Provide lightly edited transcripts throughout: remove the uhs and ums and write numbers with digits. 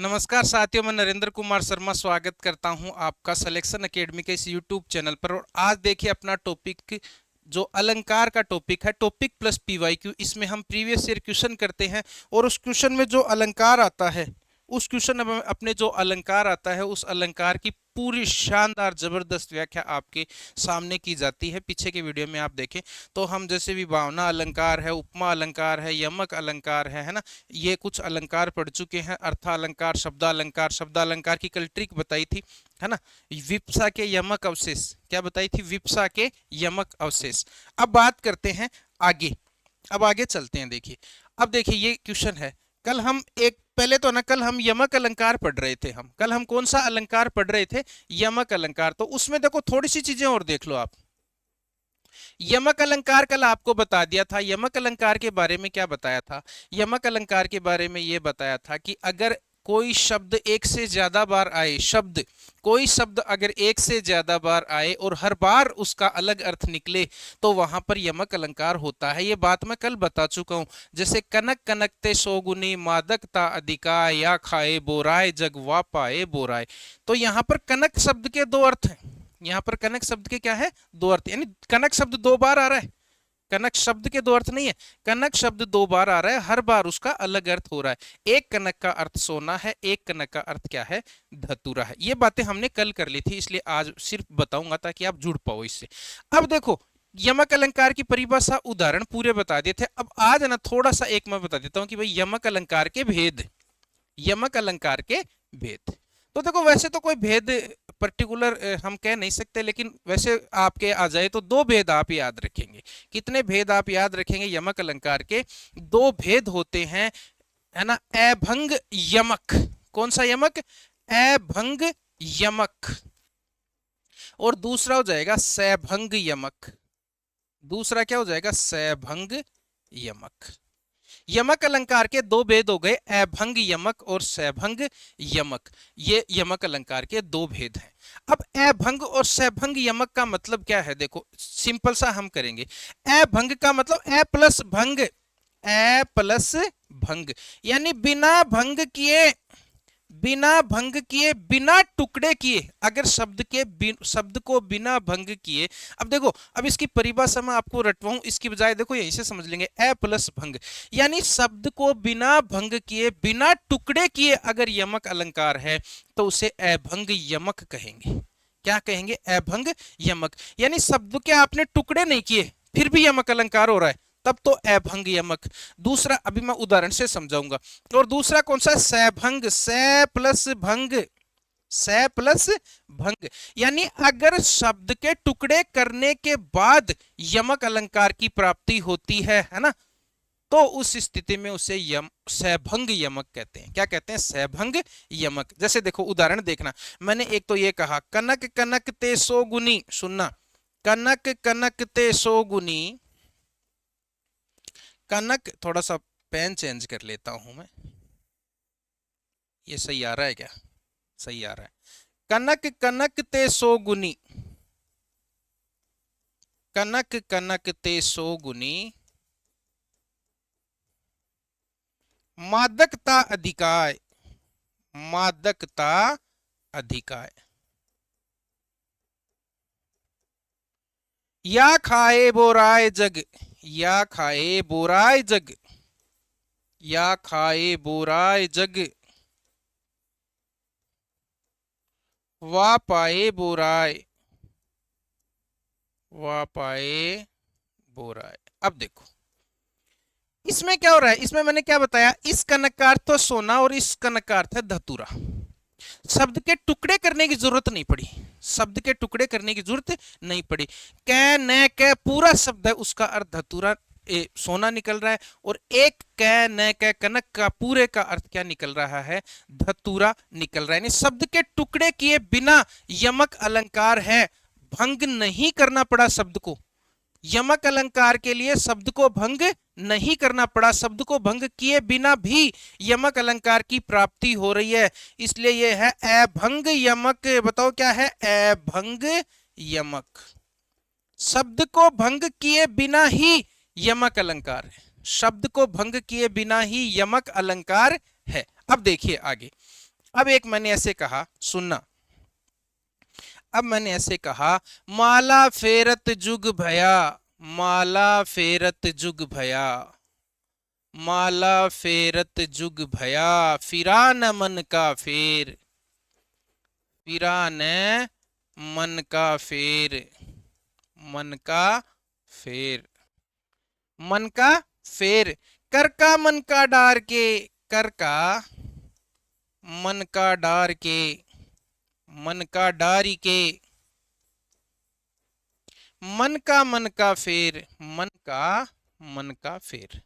नमस्कार साथियों, मैं नरेंद्र कुमार शर्मा स्वागत करता हूं आपका सिलेक्शन एकेडमी के इस यूट्यूब चैनल पर। और आज देखिए अपना टॉपिक जो अलंकार का टॉपिक है, टॉपिक प्लस पीवाईक्यू। इसमें हम प्रीवियस ईयर क्वेश्चन करते हैं और उस क्वेश्चन में जो अलंकार आता है, उस क्वेश्चन में अपने जो अलंकार आता है उस अलंकार की पूरी शानदार जबरदस्त व्याख्या आपके सामने की जाती है। पीछे के वीडियो में आप देखें तो हम जैसे विभावना अलंकार है, उपमा अलंकार है, यमक अलंकार है ना, ये कुछ अलंकार पढ़ चुके हैं। अर्थालंकार, शब्दालंकार, शब्दालंकार की कल ट्रिक बताई थी, है ना। विप्सा के यमक अवशेष क्या बताई थी? विप्सा के यमक अवशेष। अब बात करते हैं आगे। अब आगे चलते हैं। देखिए, अब देखिए ये क्वेश्चन है। कल हम एक पहले तो ना कल हम यमक अलंकार पढ़ रहे थे। हम कल हम कौन सा अलंकार पढ़ रहे थे? यमक अलंकार। तो उसमें देखो थोड़ी सी चीजें और देख लो आप। यमक अलंकार कल आपको बता दिया था। यमक अलंकार के बारे में क्या बताया था? यमक अलंकार के बारे में यह बताया था कि अगर कोई शब्द एक से ज्यादा बार आए, कोई शब्द अगर एक से ज्यादा बार आए और हर बार उसका अलग अर्थ निकले तो वहां पर यमक अलंकार होता है। ये बात मैं कल बता चुका हूं। जैसे कनक कनकते सोगुनी, मादकता अधिकाय, या खाए बोराय, जग वा पाए बोराय। तो यहां पर कनक शब्द के दो अर्थ हैं। यहां पर कनक शब्द के क्या है? दो अर्थ। यानी कनक शब्द दो बार आ रहा है। कनक शब्द के दो अर्थ नहीं है, कनक शब्द दो बार आ रहा है, हर बार उसका अलग अर्थ हो रहा है। एक कनक का अर्थ सोना है, एक कनक का अर्थ क्या है? धतूरा है। ये बातें हमने कल कर ली थी, इसलिए आज सिर्फ बताऊंगा ताकि आप जुड़ पाओ इससे। अब देखो, यमक अलंकार की परिभाषा उदाहरण पूरे बता दिए थे। अब आज ना थोड़ा सा एक मैं बता देता हूं कि भाई यमक अलंकार के भेद, यमक अलंकार के भेद। तो देखो, वैसे तो कोई भेद पर्टिकुलर हम कह नहीं सकते, लेकिन वैसे आपके आ जाए तो दो भेद आप याद रखेंगे। कितने भेद आप याद रखेंगे? यमक अलंकार के दो भेद होते हैं, है ना। अभंग यमक। कौन सा यमक? अभंग यमक। और दूसरा हो जाएगा सैभंग यमक। दूसरा क्या हो जाएगा? सैभंग यमक। यमक अलंकार के दो भेद हो गए, अभंग यमक और सैभंग यमक। ये यमक अलंकार के दो भेद हैं। अब अभंग और सैभंग यमक का मतलब क्या है? देखो सिंपल सा हम करेंगे। अभंग का मतलब अ प्लस भंग, अ प्लस भंग, यानी बिना भंग किए, बिना भंग किए, बिना टुकड़े किए। अगर शब्द को बिना भंग किए। अब देखो, अब इसकी परिभाषा मैं आपको रटवाऊं इसकी बजाय, देखो यहीं से समझ लेंगे। अ प्लस भंग यानी शब्द को बिना भंग किए, बिना टुकड़े किए अगर यमक अलंकार है तो उसे अभंग यमक कहेंगे। क्या कहेंगे? अभंग यमक। यानी शब्द के आपने टुकड़े नहीं किए फिर भी यमक अलंकार हो रहा है, तब तो अभंग यमक। दूसरा अभी मैं उदाहरण से समझाऊंगा। और दूसरा कौन सा? सैभंग, सै प्लस भंग, सै प्लस भंग। यानी अगर शब्द के टुकड़े करने के बाद यमक अलंकार की प्राप्ति होती है ना, तो उस स्थिति में उसे सैभंग यमक कहते हैं। क्या कहते हैं? सैभंग यमक। जैसे देखो उदाहरण देखना, मैंने एक तो ये कहा कनक कनक ते सो गुनी। सुनना, कनक कनक ते सो गुनी। कनक, थोड़ा सा पेन चेंज कर लेता हूं मैं। ये सही आ रहा है क्या? सही आ रहा है। कनक कनक ते सो गुनी, कनक कनक ते सो गुनी, मादकता अधिकाय, मादकता अधिकाय। या खाए बोराय जग, या खाए बोराय जग, या खाए बोराय जग, वा पाए बोराय, वा पाए बोराय। अब देखो इसमें क्या हो रहा है। इसमें मैंने क्या बताया? इस कनक का अर्थ तो सोना और इस कनक का अर्थ है धतूरा। शब्द के टुकड़े करने की जरूरत नहीं पड़ी, शब्द के टुकड़े करने की जरूरत नहीं पड़ी। कै न कै पूरा शब्द है, उसका अर्थ धतूरा सोना निकल रहा है। और एक कै न कै कनक का पूरे का अर्थ क्या निकल रहा है? धतूरा निकल रहा है। यानी शब्द के टुकड़े किए बिना यमक अलंकार है, भंग नहीं करना पड़ा शब्द को। यमक अलंकार के लिए शब्द को भंग नहीं करना पड़ा, शब्द को भंग किए बिना भी यमक अलंकार की प्राप्ति हो रही है, इसलिए यह है अभंग यमक। बताओ क्या है? अभंग यमक। शब्द को भंग किए बिना ही यमक अलंकार है, शब्द को भंग किए बिना ही यमक अलंकार है। अब देखिए आगे, अब एक मैंने ऐसे कहा, सुनना, अब मैंने ऐसे कहा, माला फेरत जुग भया, माला फेरत जुग भया, माला फेरत जुग भया, फिरा न मन का फेर, फिरा न मन का फेर, मन का फेर, मन का फेर, कर का मन का डार के, कर का मन का डार के, मन का डारी के, मन का फेर, मन का फेर।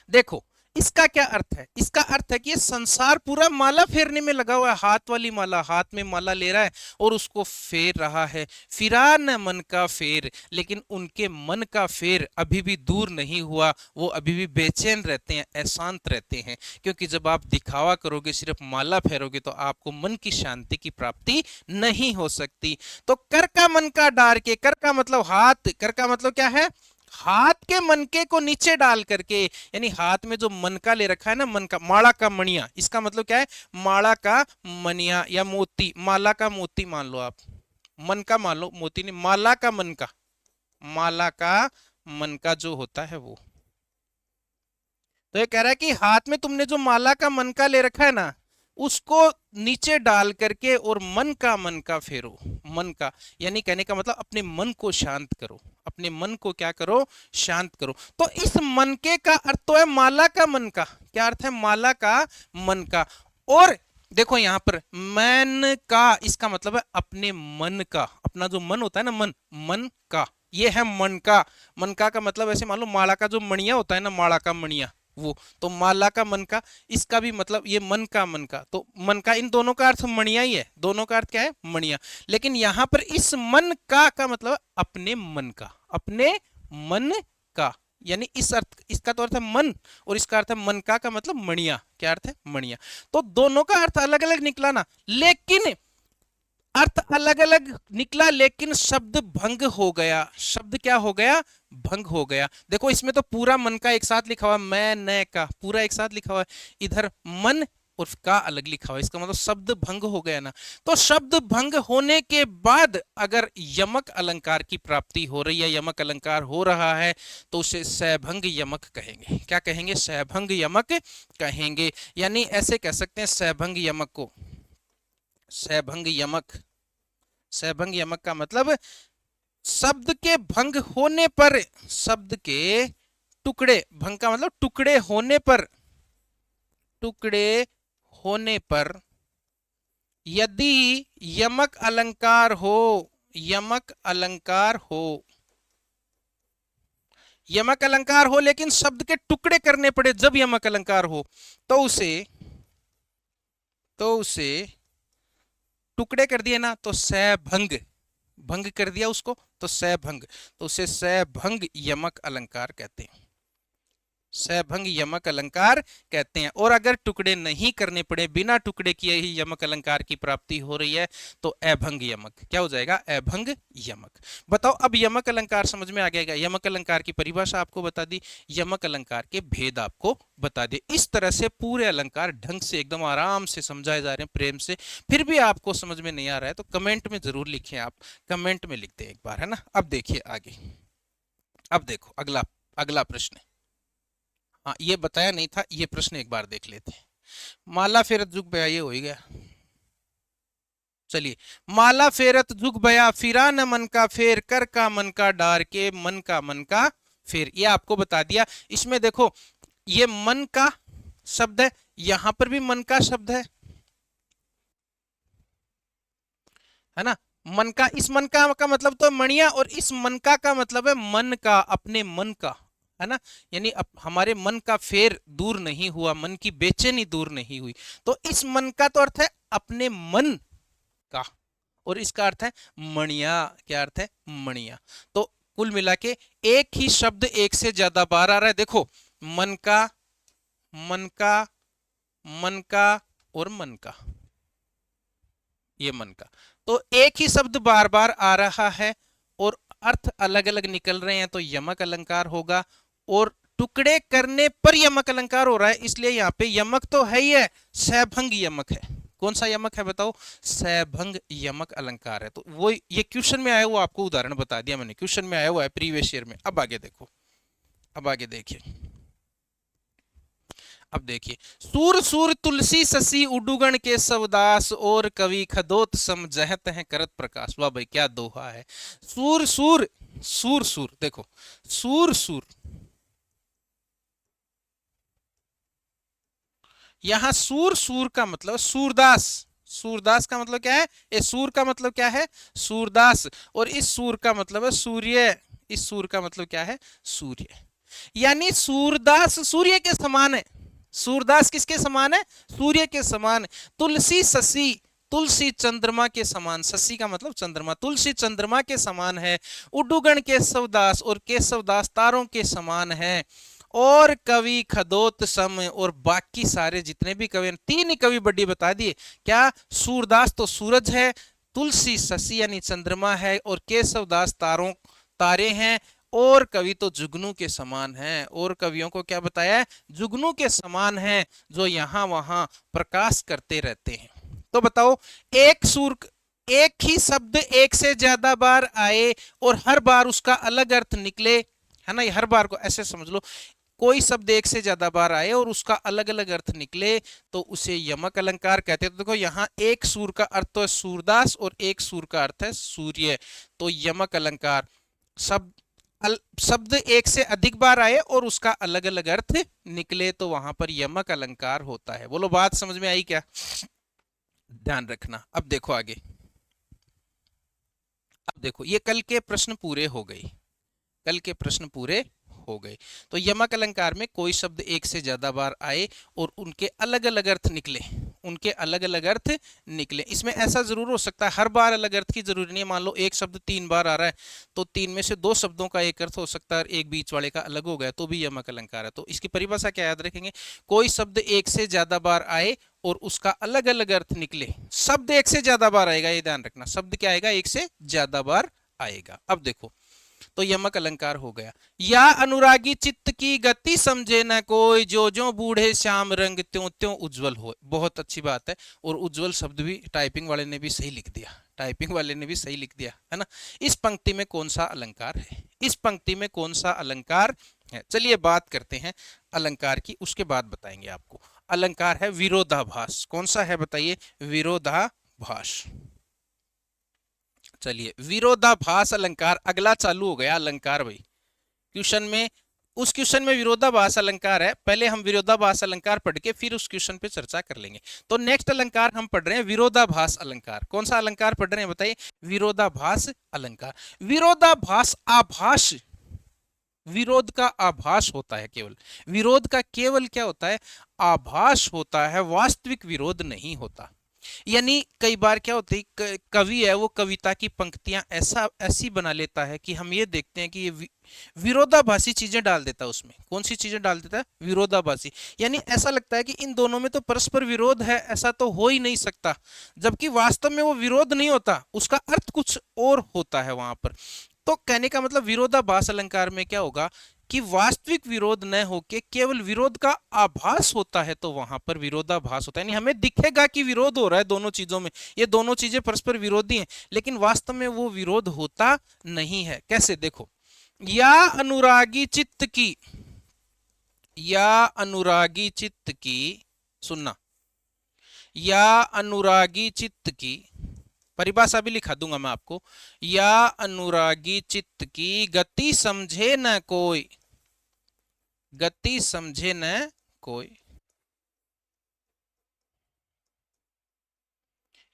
देखो इसका क्या अर्थ है, इसका अर्थ है कि ये संसार पूरा माला फेरने में लगा हुआ है, हाथ वाली माला, हाथ में माला ले रहा है और उसको फेर रहा है, फिरा न मन का फेर, लेकिन उनके मन का फेर अभी भी दूर नहीं हुआ, वो अभी भी बेचैन रहते हैं, अशांत रहते हैं, क्योंकि जब आप दिखावा करोगे, सिर्फ माला फेरोगे, तो आपको मन की शांति की प्राप्ति नहीं हो सकती। तो कर का मन का डार के, कर का मतलब हाथ, कर का मतलब क्या है, हाथ के मनके को नीचे डाल करके, यानी हाथ में जो मनका ले रखा है ना, मनका, माला का मणिया, इसका मतलब क्या है, माला का मनिया या मोती, माला का मोती मान लो आप, मन का मान लो, मोती नहीं, माला का मन का, माला का मन का जो होता है वो। तो ये कह रहा है कि हाथ में तुमने जो माला का मन का ले रखा है ना, उसको नीचे डाल करके और मन का फेरो, मन का, यानी कहने का मतलब अपने मन को शांत करो, अपने मन को क्या करो, शांत करो। तो इस मन के का अर्थ तो है माला का मन का, क्या अर्थ है, माला का मन का। और देखो यहां पर मन का, इसका मतलब है अपने मन का, अपना जो मन होता है ना, मन, मन का, ये है मन का। मन का मतलब ऐसे मान लो माला का जो मणिया होता है ना, माला का मणिया, वो तो माला का मन का, इसका भी मतलब ये मन का, मन का, तो मन का, इन दोनों का अर्थ मणिया ही है, दोनों का अर्थ क्या है, मणिया। लेकिन यहां पर इस मन का मतलब अपने मन का, अपने मन का, यानी इस अर्थ, इसका तो अर्थ है मन और इसका अर्थ है मन का मतलब मणिया, क्या अर्थ है, मणिया। तो दोनों का अर्थ अलग अलग निकला ना, लेकिन अर्थ अलग अलग निकला, लेकिन शब्द भंग हो गया, शब्द क्या हो गया, भंग हो गया। देखो इसमें तो पूरा मन का एक साथ लिखा हुआ, मैं न का पूरा एक साथ लिखा हुआ है, इधर मन और का अलग लिखा हुआ है, इसका मतलब शब्द भंग हो गया ना। तो शब्द भंग होने के बाद अगर यमक अलंकार की प्राप्ति हो रही है, यमक अलंकार हो रहा है, तो उसे सैभंग यमक कहेंगे। क्या कहेंगे, सैभंग यमक कहेंगे। यानी ऐसे कह सकते हैं सैभंग यमक को, सैभंग यमक, सैभंग यमक का मतलब शब्द के भंग होने पर, शब्द के टुकड़े, भंग का मतलब टुकड़े होने पर, टुकड़े होने पर यदि यमक अलंकार हो, यमक अलंकार हो, यमक अलंकार हो लेकिन शब्द के टुकड़े करने पड़े, जब यमक अलंकार हो, तो उसे, तो उसे टुकड़े कर दिए ना, तो सैभंग, भंग कर दिया उसको, तो सैभंग, तो उसे सैभंग यमक अलंकार कहते हैं, सैभंग यमक अलंकार कहते हैं। और अगर टुकड़े नहीं करने पड़े, बिना टुकड़े किए ही यमक अलंकार की प्राप्ति हो रही है, तो अभंग यमक, क्या हो जाएगा, अभंग यमक। बताओ अब यमक अलंकार समझ में आ गया, यमक अलंकार की परिभाषा आपको बता दी, यमक अलंकार के भेद आपको बता दिए। इस तरह से पूरे अलंकार ढंग से एकदम आराम से समझाए जा रहे हैं, प्रेम से। फिर भी आपको समझ में नहीं आ रहा है तो कमेंट में जरूर लिखें, आप कमेंट में लिखते हैं एक बार, है ना। अब देखिए आगे, अब देखो अगला, अगला प्रश्न है। हाँ ये बताया नहीं था, ये प्रश्न एक बार देख लेते हैं। माला फेरत जुग बया, ये हो ही गया। चलिए, माला फेरत जुग बया, फिरा न मन का फेर, कर का मन का डार के, मन का फेर, ये आपको बता दिया। इसमें देखो ये मन का शब्द है, यहां पर भी मन का शब्द है ना। मन का, इस मन का मतलब तो मणिया, और इस मन का मतलब है मन का, अपने मन का, है ना। यानी हमारे मन का फेर दूर नहीं हुआ, मन की बेचैनी दूर नहीं हुई। तो इस मन का तो अर्थ है अपने मन का, और इसका अर्थ है मणिया, क्या अर्थ है, मणिया। तो कुल मिला के एक ही शब्द एक से ज्यादा बार आ रहा है। देखो मन का, मन का, मन का और मन का, ये मन का, तो एक ही शब्द बार बार आ रहा है और अर्थ अलग अलग निकल रहे हैं, तो यमक अलंकार होगा। और टुकड़े करने पर यमक अलंकार हो रहा है, इसलिए यहाँ पे यमक तो है ही है, सैभंग यमक है। कौन सा यमक है बताओ? सैभंग यमक अलंकार है। तो वो ये क्वेश्चन में आया हुआ, आपको उदाहरण बता दिया मैंने, क्वेश्चन में आया हुआ है प्रीवियस ईयर में। अब आगे देखो, अब आगे देखिए, अब देखिए, सूर सूर तुलसी ससी उडुगण के सवदास और कवि खदोत समझहत हैं करत प्रकाश। वाह भाई, क्या दोहा है। सूर सूर, सूर सूर, देखो सूर सूर, यहां सूर सूर का मतलब सूरदास, सूरदास का मतलब क्या है? ये सूर का मतलब क्या है? सूरदास। और इस सूर का मतलब है सूर्य, इस सूर का मतलब क्या है? सूर्य। यानी सूरदास सूर्य के समान है। सूरदास किसके समान है? सूर्य के समान। तुलसी ससी, तुलसी चंद्रमा के समान, शशि का मतलब चंद्रमा, तुलसी चंद्रमा के समान है। उडुगण केशवदास, और केशवदास तारों के समान है। और कवि खदोत सम, और बाकी सारे जितने भी कवि, तीन ही कवि बड्डी बता दिए। क्या? सूरदास तो सूरज है, तुलसी शशि यानी चंद्रमा है, और केशवदास तारों तारे हैं, और कवि तो जुगनू के समान हैं। और कवियों को क्या बताया है? जुगनू के समान हैं, जो यहां वहां प्रकाश करते रहते हैं। तो बताओ, एक सुर, एक ही शब्द एक से ज्यादा बार आए और हर बार उसका अलग अर्थ निकले, है ना, ये हर बार को ऐसे समझ लो, कोई शब्द एक से ज्यादा बार आए और उसका अलग अलग अर्थ निकले तो उसे यमक अलंकार कहते हैं। तो देखो, यहाँ एक सूर का अर्थ तो है सूरदास और एक सूर का अर्थ है सूर्य, तो यमक अलंकार। शब्द शब्द एक से अधिक बार आए और उसका अलग अलग अर्थ निकले तो वहां पर यमक अलंकार होता है। बोलो, बात समझ में आई क्या? ध्यान रखना। अब देखो आगे, अब देखो, ये कल के प्रश्न पूरे हो गए, कल के प्रश्न पूरे हो गए। तो यमक अलंकार में कोई शब्द एक से ज्यादा बार आए और उनके अलग अलग अर्थ निकले, उनके अलग अलग अर्थ निकले। इसमें ऐसा जरूर हो सकता है, हर बार अलग अर्थ की जरूरी नहीं है। मान लो एक शब्द 3 बार आ रहा है, तो 3 में से 2 शब्दों का एक अर्थ हो सकता है और एक बीच वाले का अलग हो गया, तो भी यमक अलंकार है। तो इसकी परिभाषा क्या याद रखेंगे? कोई शब्द एक से ज्यादा बार आए और उसका अलग अलग अर्थ निकले। शब्द एक से ज्यादा बार आएगा, ये ध्यान रखना, शब्द क्या आएगा? एक से ज्यादा बार आएगा। अब देखो, तो यमक अलंकार हो गया। या अनुरागी चित्त की गति समझे न कोई, जो जो बूढ़े श्याम रंग त्यों त्यों उज्जवल हो। बहुत अच्छी बात है, और उज्जवल शब्द भी टाइपिंग वाले ने भी सही लिख दिया, टाइपिंग वाले ने भी सही लिख दिया, है ना। इस पंक्ति में कौन सा अलंकार है? इस पंक्ति में कौन सा अलंकार है? चलिए बात करते हैं अलंकार की, उसके बाद बताएंगे आपको। अलंकार है विरोधाभास। कौन सा है बताइए? विरोधाभास। चलिए, विरोधाभास अलंकार अगला चालू हो गया अलंकार भाई। क्वेश्चन में, उस क्वेश्चन में विरोधाभास अलंकार है, पहले हम विरोधाभास अलंकार पढ़ के फिर उस क्वेश्चन पे चर्चा कर लेंगे। तो नेक्स्ट अलंकार हम पढ़ रहे हैं विरोधाभास अलंकार। कौन सा अलंकार पढ़ रहे हैं बताइए? विरोधाभास अलंकार। विरोधाभास आभास, विरोध का आभास होता है केवल, विरोध का केवल क्या होता है? आभास होता है, वास्तविक विरोध नहीं होता। यानी कई बार क्या होती है, कवि है वो कविता की पंक्तियां ऐसी बना लेता है कि हम ये देखते हैं कि ये विरोधाभासी चीजें डाल देता है उसमें। कौन सी चीजें डाल देता है? विरोधाभासी। यानी ऐसा लगता है कि इन दोनों में तो परस्पर विरोध है, ऐसा तो हो ही नहीं सकता, जबकि वास्तव में वो विरोध नहीं होता, उसका अर्थ कुछ और होता है वहां पर। तो कहने का मतलब विरोधाभास अलंकार में क्या होगा कि वास्तविक विरोध न होके केवल विरोध का आभास होता है, तो वहां पर विरोधाभास होता है। यानी हमें दिखेगा कि विरोध हो रहा है दोनों चीजों में, ये दोनों चीजें परस्पर विरोधी हैं, लेकिन वास्तव में वो विरोध होता नहीं है। कैसे? देखो, या अनुरागी चित्त की, या अनुरागी चित्त की, सुनना, या अनुरागी चित्त की परिभाषा भी लिखा दूंगा मैं आपको। या अनुरागी चित्त की गति समझे न कोई, गति समझे न कोई।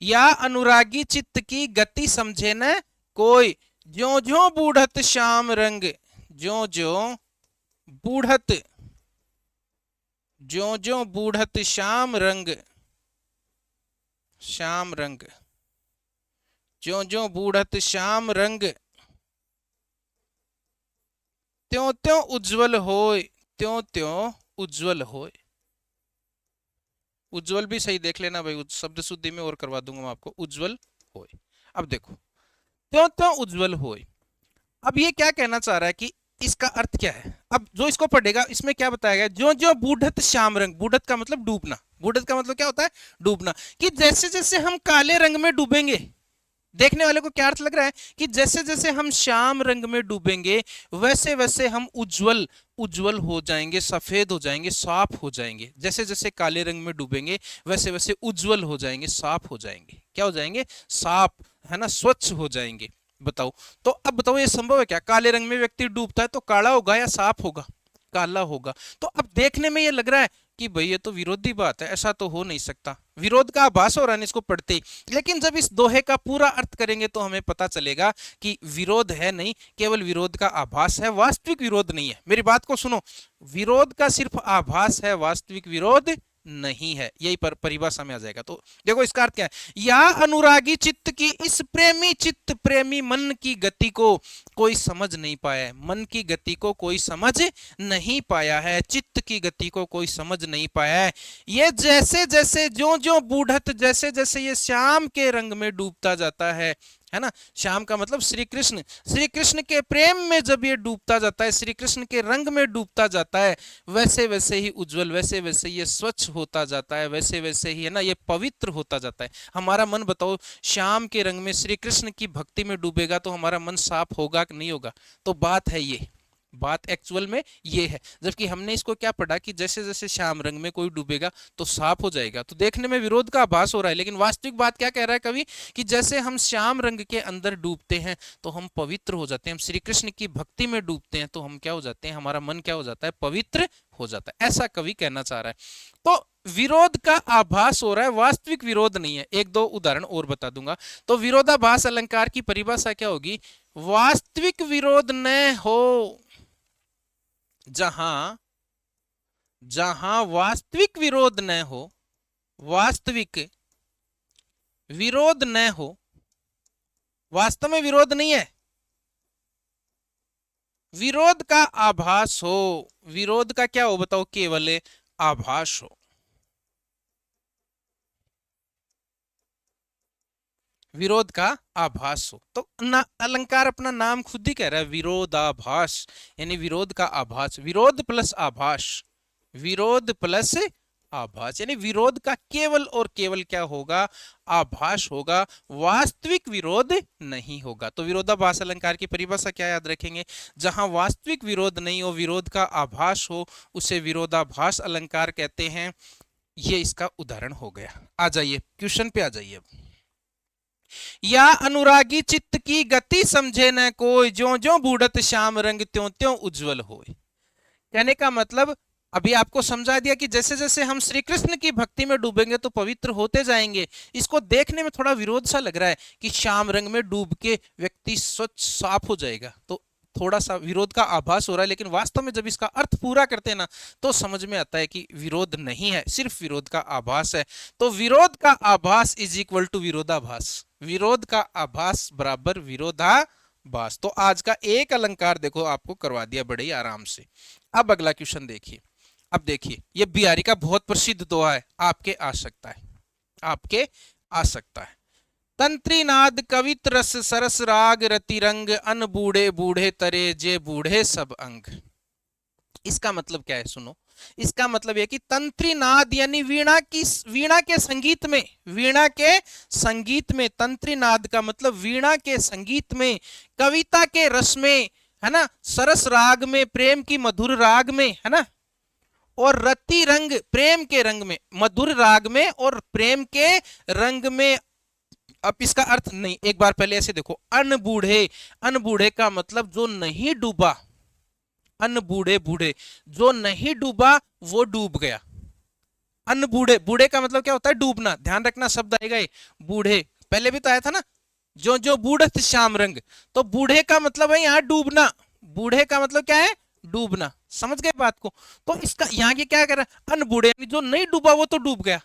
या अनुरागी चित्त की गति समझे न कोई, ज्यों ज्यों बूढ़त श्याम रंग, ज्यों ज्यों बूढ़त, ज्यों ज्यों बूढ़त श्याम रंग, श्याम रंग, ज्यों ज्यों बूढ़त श्याम रंग, त्यों त्यों उज्जवल होय, त्यों त्यों उज्जवल होय। उज्जवल भी सही देख लेना भाई, शब्द शुद्धि में और करवा दूंगा मैं आपको, उज्जवल होय। अब देखो, त्यों त्यों उज्जवल होय, अब ये क्या कहना चाह रहा है कि इसका अर्थ क्या है? अब जो इसको पढ़ेगा इसमें क्या बताया गया, जो जो बूढ़त श्याम रंग, बूढ़त का मतलब डूबना, बूढ़त का मतलब क्या होता है, डूबना, कि जैसे जैसे हम काले रंग में डूबेंगे, देखने वाले को क्या अर्थ लग रहा है कि जैसे जैसे हम श्याम रंग में डूबेंगे वैसे वैसे हम उज्जवल उज्जवल हो जाएंगे, सफेद हो जाएंगे, साफ हो जाएंगे, जैसे जैसे काले रंग में डूबेंगे वैसे वैसे उज्जवल हो जाएंगे, साफ हो जाएंगे, क्या हो जाएंगे, साफ, है ना, स्वच्छ हो जाएंगे। बताओ, तो अब बताओ ये संभव है क्या, काले रंग में व्यक्ति डूबता है तो काला होगा या साफ होगा, काला होगा। तो अब देखने में ये लग रहा है कि भाई ये तो विरोधी बात है, ऐसा तो हो नहीं सकता, विरोध का आभास हो रहा है इसको पढ़ते ही। लेकिन जब इस दोहे का पूरा अर्थ करेंगे तो हमें पता चलेगा कि विरोध है नहीं, केवल विरोध का आभास है, वास्तविक विरोध नहीं है। मेरी बात को सुनो, विरोध का सिर्फ आभास है, वास्तविक विरोध नहीं है, यही पर परिभाषा में आ जाएगा। तो देखो इसका अर्थ क्या है, या अनुरागी चित्त की इस प्रेमी चित्त, प्रेमी मन की गति को कोई समझ नहीं पाया है, मन की गति को कोई समझ नहीं पाया है, चित्त की गति को कोई समझ नहीं पाया है। ये जैसे जैसे जो जो बूढ़त, जैसे जैसे ये श्याम के रंग में डूबता जाता है ना, श्याम का मतलब श्री कृष्ण, श्री कृष्ण के प्रेम में जब ये डूबता जाता है, श्री कृष्ण के रंग में डूबता जाता है, वैसे वैसे ही उज्जवल, वैसे वैसे ये स्वच्छ होता जाता है, वैसे वैसे ही, है ना, ये पवित्र होता जाता है। हमारा मन बताओ, श्याम के रंग में श्री कृष्ण की भक्ति में डूबेगा तो हमारा मन साफ होगा कि नहीं होगा। तो बात है ये, बात एक्चुअल में ये है। जबकि हमने इसको क्या पढ़ा कि जैसे जैसे श्याम रंग में कोई डूबेगा तो साफ हो जाएगा, तो देखने में विरोध का आभास हो रहा है, लेकिन वास्तविक बात क्या कह रहा है कवि, कि जैसे हम श्याम रंग के अंदर डूबते हैं तो हम पवित्र हो जाते हैं, हम श्री कृष्ण की भक्ति में डूबते हैं तो हम क्या हो जाते हैं, हमारा मन क्या हो जाता है, पवित्र हो जाता है। ऐसा कवि कहना चाह रहा है। तो विरोध का आभास हो रहा है, वास्तविक विरोध नहीं है। एक दो उदाहरण और बता दूंगा। तो विरोधाभास अलंकार की परिभाषा क्या होगी, वास्तविक विरोध न हो, जहां जहां वास्तविक विरोध न हो, वास्तविक विरोध न हो, वास्तव में विरोध नहीं है, विरोध का आभास हो, विरोध का क्या हो बताओ, केवल आभास हो, विरोध का आभास हो। तो ना अलंकार अपना नाम खुद ही कह रहा है, विरोधाभास, यानी विरोध का आभास, विरोध प्लस आभास, विरोध प्लस आभास, यानी विरोध का केवल और केवल क्या होगा, आभास होगा, वास्तविक विरोध नहीं होगा। तो विरोधाभास अलंकार की परिभाषा क्या याद रखेंगे, जहां वास्तविक विरोध नहीं हो, विरोध का आभास हो, उसे विरोधाभास अलंकार कहते हैं। ये इसका उदाहरण हो गया। आ जाइए क्वेश्चन पे आ जाइए अब। या अनुरागी चित्त की गति समझे न कोई, ज्यों ज्यों बूढ़त श्याम रंग त्यों त्यों उज्जवल होए। कहने का मतलब अभी आपको समझा दिया कि जैसे जैसे हम श्री कृष्ण की भक्ति में डूबेंगे तो पवित्र होते जाएंगे। इसको देखने में थोड़ा विरोध सा लग रहा है कि श्याम रंग में डूब के व्यक्ति स्वच्छ साफ हो जाएगा, तो थोड़ा सा विरोध का आभास हो रहा है। लेकिन वास्तव में जब इसका अर्थ पूरा करते हैं ना तो समझ में आता है कि विरोध नहीं है, सिर्फ विरोध का आभास है। तो विरोध का आभास इज इक्वल टू विरोधाभास, विरोध का आभास बराबर विरोधाभास। तो आज का एक अलंकार देखो आपको करवा दिया बड़े ही आराम से। अब अगला क्वेश्चन देखिए। अब देखिए ये बिहारी का बहुत प्रसिद्ध दोहा है, आपके आ सकता है, आपके आ सकता है। तंत्रीनाद कवित रस सरस राग रति रंग, अन बूढ़े बूढ़े तरे जे बूढ़े सब अंग। इसका मतलब क्या है सुनो, इसका मतलब यह कि तंत्रीनाद यानी वीणा के संगीत में, वीणा के संगीत में, तंत्रीनाद का मतलब वीणा के संगीत में, कविता के रस में, है ना, सरस राग में, प्रेम की मधुर राग में, है ना, और रति रंग प्रेम के रंग में, मधुर राग में और प्रेम के रंग में। अब इसका अर्थ नहीं, एक बार पहले ऐसे देखो, अनबूढ़े, अनबूढ़े का मतलब जो नहीं डूबा, अनबूढ़े बूढ़े, जो नहीं डूबा वो डूब गया। अनबूढ़े, बूढ़े का मतलब क्या होता है, डूबना, ध्यान रखना शब्द आएगा ये बूढ़े, पहले भी तो आया था ना, जो जो बूढ़त श्याम रंग, तो बूढ़े का मतलब है यहाँ डूबना, बूढ़े का मतलब क्या है, डूबना। समझ गए बात को। तो इसका यहाँ की क्या कर रहा है, अनबूढ़े यानी जो नहीं डूबा वो तो डूब गया,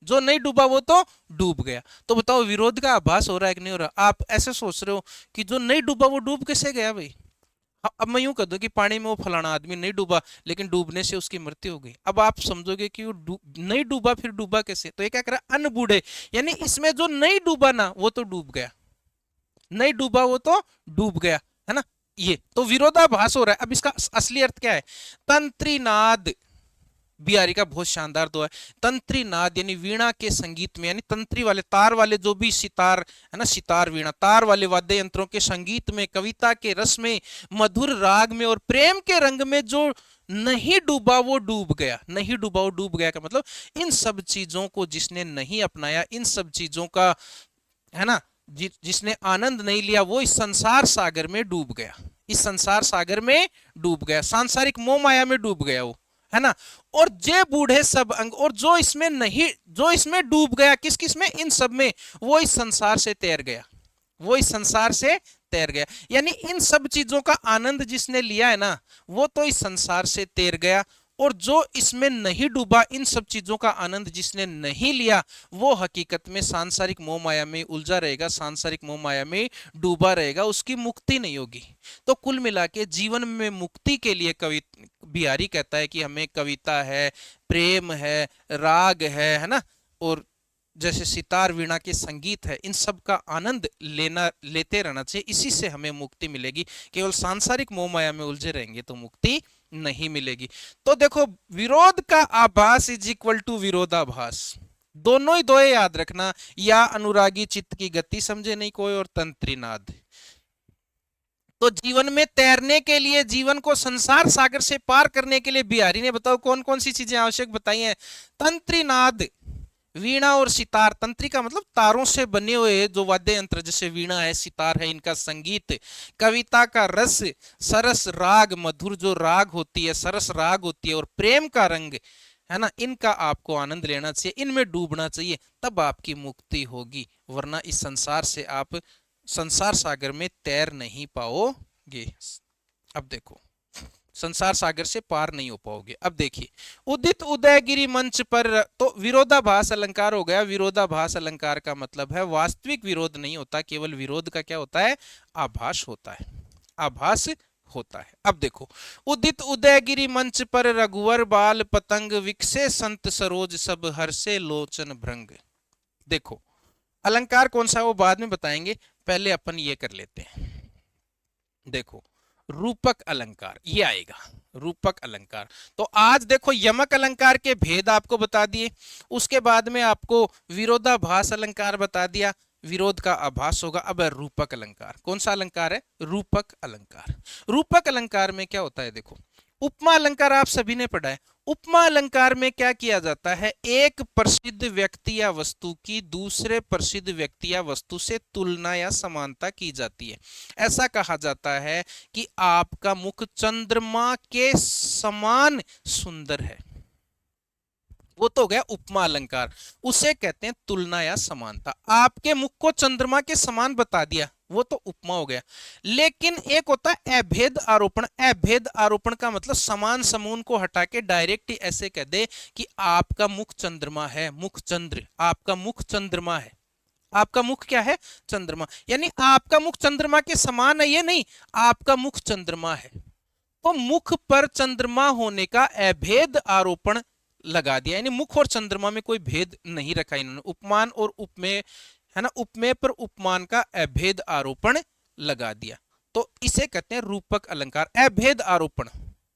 जो नहीं डूबा वो तो डूब गया। तो बताओ विरोध का आभास हो रहा है कि नहीं हो रहा। आप ऐसे सोच रहे हो कि जो नहीं डूबा वो डूब कैसे गया भाई। अब मैं यूं कर दूं कि पानी में वो फलाना आदमी नहीं डूबा लेकिन डूबने से उसकी मृत्यु हो गई। अब आप समझोगे कि वो नहीं डूबा, फिर डूबा कैसे। तो ये क्या कर रहा है, अनबूढ़े यानी इसमें जो नहीं डूबा ना वो तो डूब गया, नहीं डूबा वो तो डूब गया, है ना। ये तो विरोधाभास हो रहा है। अब इसका असली अर्थ क्या है? तंत्रीनाद, बिहारी का बहुत शानदार दो है। तंत्री नाद यानी वीणा के संगीत में, यानी तंत्री वाले तार वाले जो भी सितार है ना, सितार वीणा तार वाले वाद्य यंत्रों के संगीत में, कविता के रस में, मधुर राग में और प्रेम के रंग में जो नहीं डूबा वो डूब गया। नहीं डूबा वो डूब गया का मतलब इन सब चीजों को जिसने नहीं अपनाया, इन सब चीजों का है ना जिसने आनंद नहीं लिया, वो इस संसार सागर में डूब गया। इस संसार सागर में डूब गया, सांसारिक मोह माया में डूब गया वो, है ना। और जे बूढ़े सब अंग, और जो इसमें नहीं, जो इसमें डूब गया, किस किस में? इन सब में, वो इस संसार से तैर गया। वो इस संसार से तैर गया, यानी इन सब चीजों का आनंद जिसने लिया है ना, वो तो इस संसार से तैर गया। और जो इसमें नहीं डूबा, इन सब चीजों का आनंद जिसने नहीं लिया, वो हकीकत में सांसारिक मोह माया में उलझा रहेगा, सांसारिक मोह माया में डूबा रहेगा, उसकी मुक्ति नहीं होगी। तो कुल मिला के जीवन में मुक्ति के लिए कवि बिहारी कहता है कि हमें कविता है, प्रेम है, राग है ना, और जैसे सितार वीणा के संगीत है, इन सब का आनंद लेते रहना चाहिए, इसी से हमें मुक्ति मिलेगी। केवल सांसारिक मोह माया में उलझे रहेंगे तो मुक्ति नहीं मिलेगी। तो देखो, विरोध का आभास इज इक्वल टू विरोधाभास, दोनों ही दो याद रखना, या अनुरागी चित्त की गति समझे नहीं कोई, और तंत्रीनाद। तो जीवन में तैरने के लिए, जीवन को संसार सागर से पार करने के लिए बिहारी ने बताओ कौन कौन सी चीजें आवश्यक बताई हैं? तंत्रीनाद, वीणा और सितार। तंत्री का मतलब तारों से बने हुए जो वाद्य यंत्र, जैसे वीणा है, सितार है, इनका संगीत, कविता का रस, सरस राग, मधुर जो राग होती है, सरस राग होती है, और प्रेम का रंग, है ना, इनका आपको आनंद लेना चाहिए, इनमें डूबना चाहिए, तब आपकी मुक्ति होगी। वरना इस संसार से आप संसार सागर में तैर नहीं पाओगे। अब देखो, संसार सागर से पार नहीं हो पाओगे। अब देखिए, उदित उदयगिरी मंच पर, तो विरोधाभास अलंकार हो गया। विरोधाभास अलंकार का मतलब है वास्तविक विरोध नहीं होता, केवल विरोध का क्या होता है? आभास होता है, आभास होता है। अब देखो, उदित उदयगिरी मंच पर रघुवर बाल पतंग, विकसे संत सरोज सब हर्षे लोचन भृंग। देखो, अलंकार कौन सा है वो बाद में बताएंगे, पहले अपन ये कर लेते हैं। देखो, रूपक अलंकार ये आएगा, रूपक अलंकार। तो आज देखो, यमक अलंकार के भेद आपको बता दिए, उसके बाद में आपको विरोधाभास अलंकार बता दिया, विरोध का आभास होगा। अब रूपक अलंकार, कौन सा अलंकार है? रूपक अलंकार। रूपक अलंकार में क्या होता है? देखो, उपमा अलंकार आप सभी ने पढ़ा है। उपमा अलंकार में क्या किया जाता है? एक प्रसिद्ध व्यक्ति या वस्तु की दूसरे प्रसिद्ध व्यक्ति या वस्तु से तुलना या समानता की जाती है। ऐसा कहा जाता है कि आपका मुख चंद्रमा के समान सुंदर है, वो तो हो गया उपमा अलंकार। उसे कहते हैं तुलना या समानता। आपके मुख को चंद्रमा के समान बता दिया, वो तो उपमा हो गया। लेकिन एक होता है अभेद आरोपण। अभेद आरोपण का मतलब समान समून को हटा के डायरेक्ट ही ऐसे कह दे कि आपका मुख चंद्रमा है, मुख चंद्र, आपका मुख चंद्रमा है, आपका मुख क्या है? चंद्रमा। यानी आपका मुख चंद्रमा के समान है, ये नहीं, आपका मुख चंद्रमा है। तो मुख पर चंद्रमा होने का अभेद आरोपण लगा दिया, यानी मुख और चंद्रमा में कोई भेद नहीं रखा इन्होंने। उपमान और उपमेय, है ना, उपमेय पर उपमान का अभेद आरोपण लगा दिया। तो इसे कहते हैं रूपक अलंकार, अभेद आरोपण।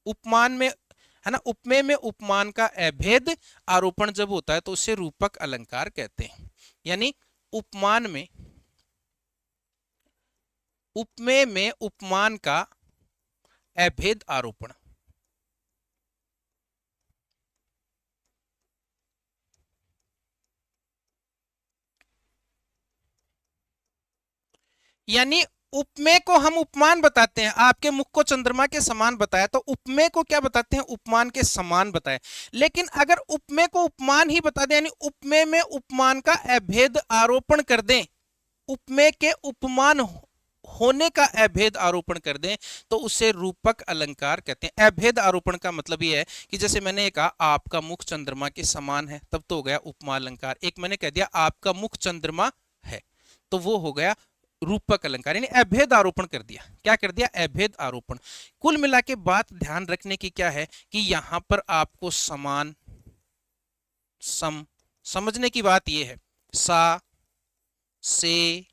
उपमान में, है ना, उपमेय में उपमान का अभेद आरोपण जब होता है तो उसे रूपक अलंकार कहते हैं। यानी उपमान में, उपमेय में उपमान का अभेद आरोपण। यानी उपमेय को हम उपमान बताते हैं, आपके मुख को चंद्रमा के समान बताया, तो उपमेय को क्या बताते हैं? उपमान के समान बताए। लेकिन अगर उपमेय को उपमान ही बता दें, यानी उपमेय में उपमान का अभेद आरोपण कर दें, उपमेय के उपमान होने का अभेद आरोपण कर दें, तो उसे रूपक अलंकार कहते हैं। अभेद आरोपण का मतलब यह है कि जैसे मैंने कहा आपका मुख चंद्रमा के समान है, तब तो हो गया उपमा अलंकार। एक मैंने कह दिया आपका मुख चंद्रमा है, तो वो हो गया रूपक अलंकार, यानी अभेद आरोपण कर दिया। क्या कर दिया? अभेद आरोपण। कुल मिला के बात ध्यान रखने की क्या है कि यहां पर आपको समान, सम, समझने की बात यह है, सा, से,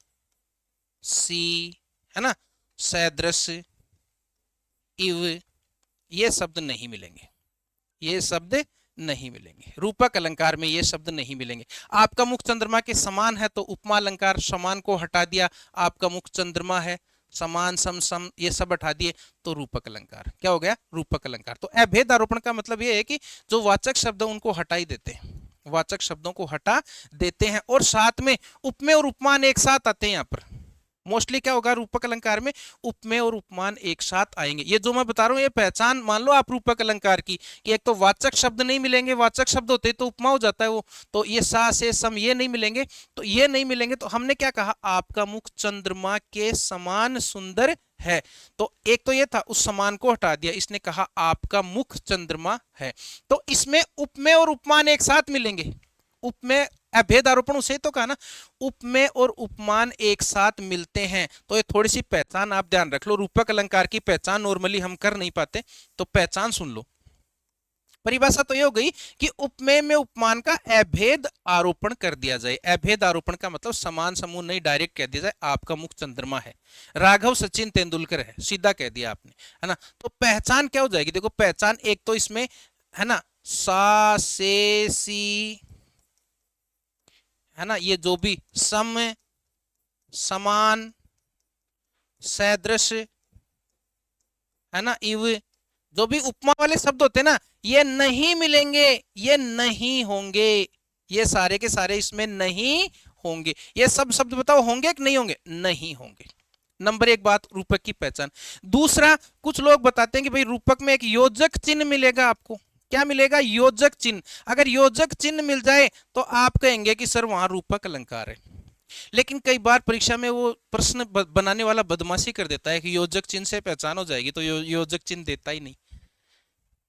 सी, है ना, सदृश, इव, ये शब्द नहीं मिलेंगे, ये शब्द नहीं मिलेंगे। रूपक अलंकार में ये शब्द नहीं मिलेंगे। आपका मुख चंद्रमा के समान है तो उपमा अलंकार, समान को हटा दिया, आपका मुख चंद्रमा है, समान सम सम ये सब हटा दिए तो रूपक अलंकार क्या हो गया, रूपक अलंकार। तो अभेद आरोपण का मतलब ये है कि जो वाचक शब्द उनको हटा ही देते हैं, वाचक शब्दों को हटा देते हैं और साथ में उपमेय और उपमान एक साथ आते हैं। यहाँ पर मोस्टली क्या होगा रूपक अलंकार में, उपमेय और उपमान एक साथ आएंगे। ये जो मैं बता रहा हूं ये पहचान मान लो आप रूपक अलंकार की, कि एक तो वाचक शब्द नहीं मिलेंगे, वाचक शब्द होते तो उपमा हो जाता है वो, तो ये सा से सम ये नहीं मिलेंगे, तो ये नहीं मिलेंगे। तो हमने क्या कहा, आपका मुख चंद्रमा के समान सुंदर है, तो एक तो ये था, उस समान को हटा दिया, इसने कहा आपका मुख चंद्रमा है। तो इसमें उपमेय और उपमान एक साथ मिलेंगे। उपमेय अभेद आरोपण उसे तो कहा ना, उपमेय और उपमान एक साथ मिलते हैं। तो ये थोड़ी सी पहचान आप ध्यान रख लो, रूपक अलंकार की पहचान नॉर्मली हम कर नहीं पाते, तो पहचान सुन लो। परिभाषा तो ये हो गई कि उपमेय में उपमान का अभेद आरोपण कर दिया जाए। अभेद आरोपण का मतलब समान समूह नहीं, डायरेक्ट कह दिया जाए आपका मुख चंद्रमा है, राघव सचिन तेंदुलकर है, सीधा कह दिया आपने, है ना। तो पहचान क्या हो जाएगी, देखो पहचान एक तो इसमें है ना, सा से सी, है ना, ये जो भी सम, समान, सदृश, है ना, इव, जो भी उपमा वाले शब्द होते हैं ना, ये नहीं मिलेंगे, ये नहीं होंगे, ये सारे के सारे इसमें नहीं होंगे। ये सब शब्द बताओ होंगे कि नहीं होंगे, नहीं होंगे। नंबर एक बात रूपक की पहचान। दूसरा, कुछ लोग बताते हैं कि भाई रूपक में एक योजक चिन्ह मिलेगा आपको। क्या मिलेगा, योजक चिन्ह। अगर योजक चिन्ह मिल जाए तो आप कहेंगे कि सर वहां रूपक अलंकार है। लेकिन कई बार परीक्षा में वो प्रश्न बनाने वाला बदमाशी कर देता है कि योजक चिन्ह से पहचान हो जाएगी, तो योजक चिन्ह देता ही नहीं।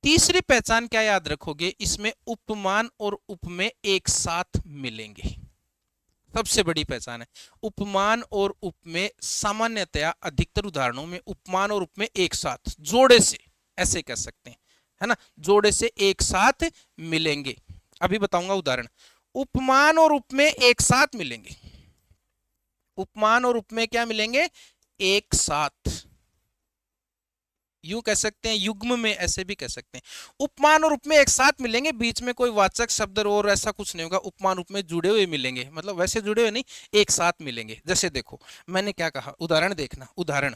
तीसरी पहचान क्या याद रखोगे, इसमें उपमान और उपमेय एक साथ मिलेंगे, सबसे बड़ी पहचान है। उपमान और उपमेय सामान्यतया अधिकतर उदाहरणों में उपमान और उपमेय एक साथ जोड़े से, ऐसे कह सकते हैं, है ना, जोड़े से एक साथ मिलेंगे। अभी बताऊंगा उदाहरण। उपमान और उपमेय एक साथ मिलेंगे, उपमान और उपमेय क्या मिलेंगे, एक साथ, यूं कह सकते हैं, युग्म में ऐसे भी कह सकते हैं। उपमान और उपमेय एक साथ मिलेंगे, बीच में कोई वाचक शब्द और ऐसा कुछ नहीं होगा, उपमान उपमेय जुड़े हुए मिलेंगे, मतलब वैसे जुड़े हुए नहीं, एक साथ मिलेंगे। जैसे देखो मैंने क्या कहा, उदाहरण देखना, उदाहरण,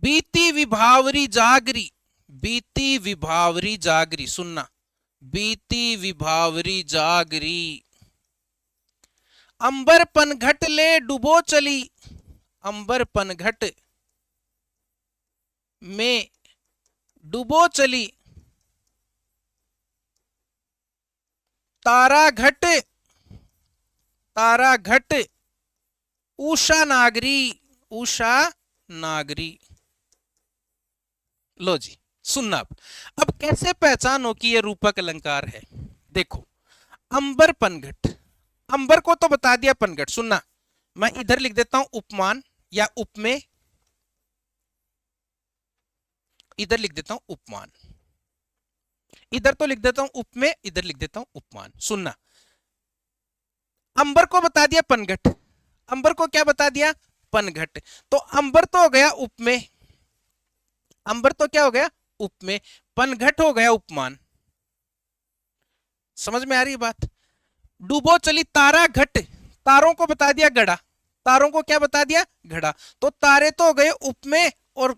बीती विभावरी जागरी, बीती विभावरी जागरी, सुनना, बीती विभावरी जागरी, अंबर पनघट ले डुबो चली, अंबर पनघट में डुबो चली, तारा घट, तारा घट, उषा नागरी, उषा नागरी। लो जी सुनना, अब कैसे पहचान हो कि ये रूपक अलंकार है। देखो अंबर पनघट, अंबर को तो बता दिया पनघट, सुनना मैं इधर लिख देता हूं उपमान या उपमेय, इधर लिख देता हूं उपमान, इधर तो लिख देता हूं उपमेय, इधर लिख देता हूं उपमान। सुनना, अंबर को बता दिया पनघट, अंबर को क्या बता दिया, पनघट, तो अंबर तो हो गया उपमेय, अंबर तो क्या हो गया, उपमेय, पनघट हो गया उपमान। समझ में आ रही है बात। डूबो चली तारा घट, तारों को बता दिया घड़ा, तारों को क्या बता दिया, घड़ा, तो तारे तो हो गए उपमेय और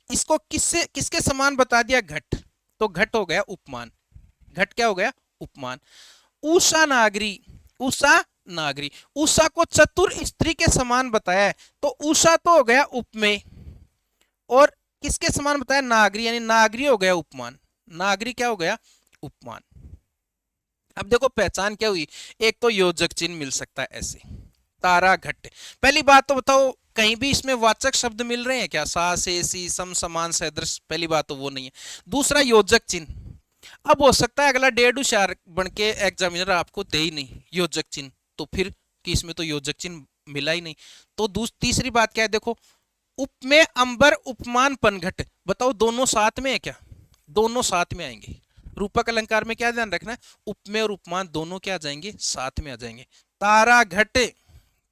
इसको किससे किसके समान बता दिया, घट, तो घट हो गया उपमान, घट क्या हो गया, उपमान। उषा नागरी, उषा नागरी, उषा को चतुर स्त्री के समान बताया है, तो उषा तो हो गया उपमेय और किसके समान बताया, नागरी, यानी नागरी हो गया उपमान, नागरी क्या हो गया, उपमान। अब देखो पहचान क्या हुई, एक तो योजक चिन्ह मिल सकता है ऐसे, तारा घट। पहली बात तो बताओ कहीं भी इसमें वाचक शब्द मिल रहे हैं क्या, सा से सी सम समान सदृश, पहली बात तो वो नहीं है। दूसरा योजक चिन्ह, अब हो सकता है अगला डेढ़ होशियार बन के एग्जामिनर आपको दे ही नहीं योजक चिन्ह, तो फिर कि इसमें तो योजक चिन्ह मिला ही नहीं। तो तीसरी बात क्या है, देखो उपमेय अंबर उपमान पनघट, बताओ दोनों साथ में है क्या, दोनों साथ में आएंगे। रूपक अलंकार में क्या ध्यान रखना है, उपमेय और उपमान दोनों क्या आ जाएंगे, साथ में आ जाएंगे। तारा घट,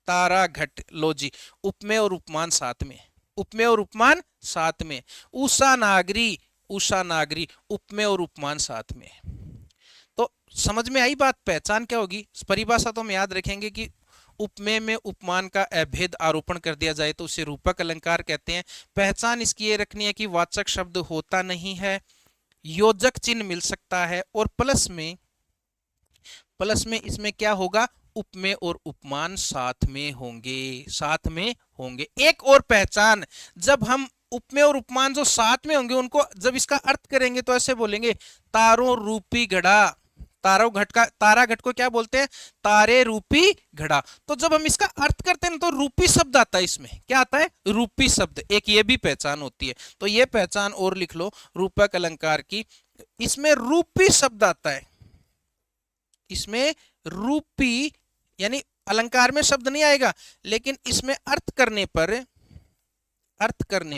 तारा घट, लो जी उपमेय और उपमान साथ में, उपमेय और उपमान साथ में। उषा नागरी, उषा नागरी, उपमेय और उपमान साथ में। तो समझ में आई बात। पहचान क्या होगी, परिभाषा तो हम याद रखेंगे कि उपमेय में उपमान का अभेद आरोपण कर दिया जाए तो उसे रूपक अलंकार कहते हैं। पहचान इसकी ये रखनी है कि वाचक शब्द होता नहीं है, योजक चिन्ह मिल सकता है, और प्लस में इसमें क्या होगा, उपमेय और उपमान साथ में होंगे, साथ में होंगे। एक और पहचान, जब हम उपमेय और उपमान जो साथ में होंगे उनको जब इसका अर्थ करेंगे तो ऐसे बोलेंगे, तारों रूपी घड़ा, तारों घट का, तारा घट को क्या बोलते हैं, तारे रूपी घड़ा। तो जब हम इसका अर्थ करते हैं तो रूपी शब्द आता है, इसमें क्या आता है, रूपी शब्द। एक ये भी पहचान होती है, तो ये पहचान और लिख लो रूपक अलंकार की। इसमें रूपी शब्द आता है, इसमें रूपी यानी अलंकार में शब्द नहीं आएगा, लेकिन इसमें अर्थ करने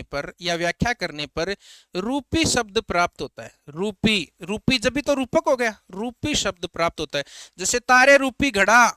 पर या व्याख्या करने पर रूपी शब्द प्राप्त होता है। रूपी, रूपी जब भी तो रूपक हो गया, रूपी शब्द प्राप्त होता है। जैसे तारे रूपी घड़ा,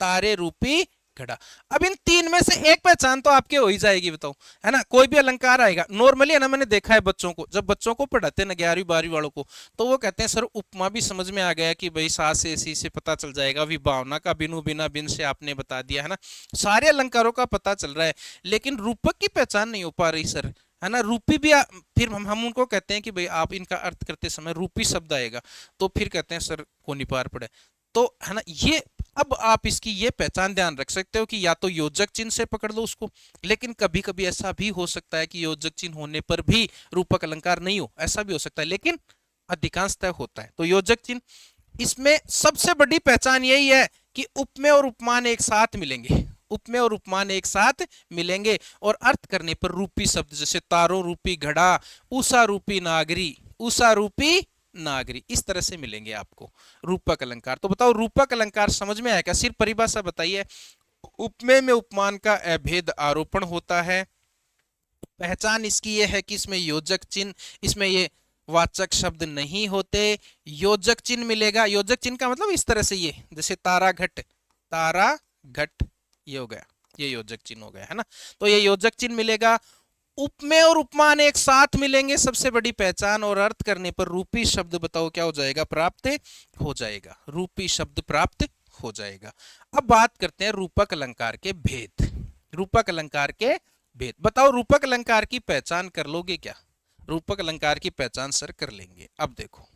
तारे रूपी घड़ा। अब इन तीन में से एक पहचान तो आपके हो ही जाएगी, बताओ, है ना। कोई भी अलंकार आएगा नॉर्मली, है ना, मैंने देखा है बच्चों को, जब बच्चों को पढ़ाते हैं ना 11वीं 12वीं वालों को, तो वो कहते हैं सर उपमा भी समझ में आ गया कि भाई सा से सी से पता चल जाएगा, विभावना का बिनु बिना बिन से आपने बता दिया, है ना, सारे अलंकारों का पता चल रहा है, लेकिन रूपक की पहचान नहीं हो पा रही सर, है ना। रूपी भी फिर हम उनको कहते हैं कि भाई आप इनका अर्थ करते समय रूपी शब्द आएगा, तो फिर कहते हैं सर को नहीं पार पड़े, तो है ना। ये अब आप इसकी ये पहचान ध्यान रख सकते हो कि या तो योजक चिन्ह से पकड़ लो उसको, लेकिन कभी कभी ऐसा भी हो सकता है कि योजक चिन्ह होने पर भी रूपक अलंकार नहीं हो, ऐसा भी हो सकता है, लेकिन अधिकांशतः होता है। तो योजक चिन्ह, इसमें सबसे बड़ी पहचान यही है कि उपमेय और उपमान एक साथ मिलेंगे, उपमेय और उपमान एक साथ मिलेंगे, और अर्थ करने पर रूपी शब्द, जैसे तारों रूपी घड़ा, उषा रूपी नागरी, उषा रूपी नागरी, इस तरह से मिलेंगे आपको रूपक अलंकार। तो बताओ रूपक अलंकार समझ में आया क्या, सिर्फ परिभाषा बताइए। उपमेय में उपमान का अभेद आरोपण होता है। पहचान इसकी यह है कि इसमें योजक चिन्ह, इसमें ये वाचक शब्द नहीं होते, योजक चिन्ह मिलेगा। योजक चिन्ह का मतलब इस तरह से, ये जैसे तारा घट, तारा घट, ये हो गया, ये योजक चिन्ह हो गया, है ना। तो ये योजक चिन्ह मिलेगा। उपमेय और उपमान एक साथ मिलेंगे, सबसे बड़ी पहचान, और अर्थ करने पर रूपी शब्द बताओ क्या हो जाएगा, प्राप्त हो जाएगा, रूपी शब्द प्राप्त हो जाएगा। अब बात करते हैं रूपक अलंकार के भेद। रूपक अलंकार के भेद बताओ, रूपक अलंकार की पहचान कर लोगे क्या, रूपक अलंकार की पहचान सर कर लेंगे। अब देखो,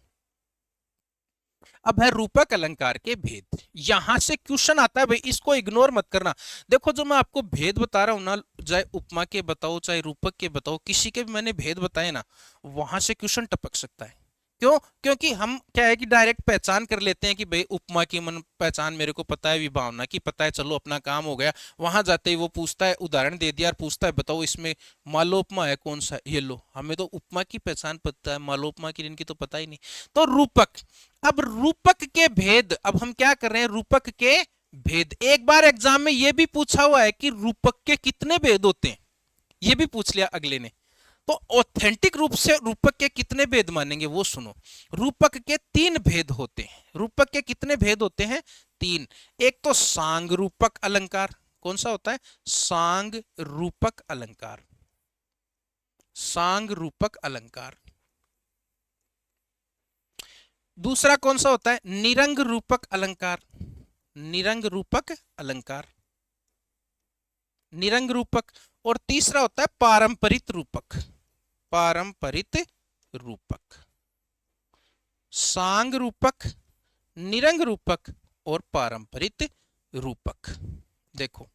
अब है रूपक अलंकार के भेद। यहां से क्वेश्चन आता है भाई, इसको इग्नोर मत करना। देखो जो मैं आपको भेद बता रहा हूं ना, चाहे उपमा के बताओ चाहे रूपक के बताओ, किसी के भी मैंने भेद बताए ना, वहां से क्वेश्चन टपक सकता है। क्यों, क्योंकि हम क्या है कि डायरेक्ट पहचान कर लेते हैं कि भाई उपमा की मन पहचान मेरे को पता है, विभावना की पता है, चलो अपना काम हो गया। वहां जाते ही वो पूछता है, उदाहरण दे दिया और पूछता है बताओ इसमें मालोपमा है कौन सा, ये लो, हमें तो उपमा की पहचान पता है, मालोपमा की इनकी तो पता ही नहीं। तो रूपक, अब रूपक के भेद, अब हम क्या कर रहे हैं, रूपक के भेद। एक बार एग्जाम में यह भी पूछा हुआ है कि रूपक के कितने भेद होते हैं, यह भी पूछ लिया अगले ने। तो ऑथेंटिक रूप से रूपक के कितने भेद मानेंगे वो सुनो। रूपक के 3 भेद होते हैं। रूपक के कितने भेद होते हैं, 3। एक तो सांग रूपक अलंकार, कौन सा होता है, सांग रूपक अलंकार, सांग रूपक अलंकार। दूसरा कौन सा होता है, निरंग रूपक अलंकार, निरंग रूपक अलंकार, निरंग रूपक। और तीसरा होता है पारंपरित रूपक, पारंपरित रूपक। सांग रूपक, निरंग रूपक और पारंपरित रूपक। देखो,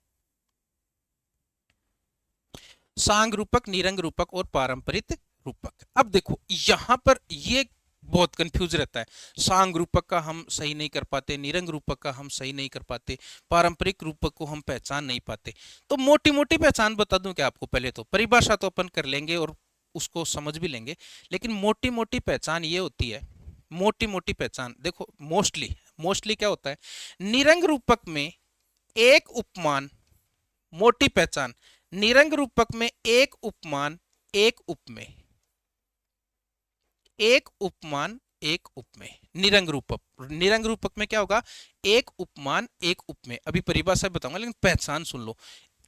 सांग रूपक, निरंग रूपक और पारंपरित रूपक। अब देखो यहां पर ये बहुत कंफ्यूज रहता है, सांग रूपक का हम सही नहीं कर पाते, निरंग रूपक का हम सही नहीं कर पाते, पारंपरिक रूपक को हम पहचान नहीं पाते। तो मोटी मोटी पहचान बता दूं क्या आपको, पहले तो परिभाषा तो अपन कर लेंगे और उसको समझ भी लेंगे, लेकिन मोटी मोटी पहचान ये होती है, मोटी मोटी पहचान देखो, मोस्टली क्या होता है, निरंग रूपक में एक उपमान, मोटी पहचान, निरंग रूपक में एक उपमान एक उपमेय, एक उपमान एक उपमेय। निरंग रूपक, निरंग रूपक में क्या होगा, एक उपमान एक उपमेय। अभी परिभाषा बताऊंगा लेकिन पहचान सुन लो।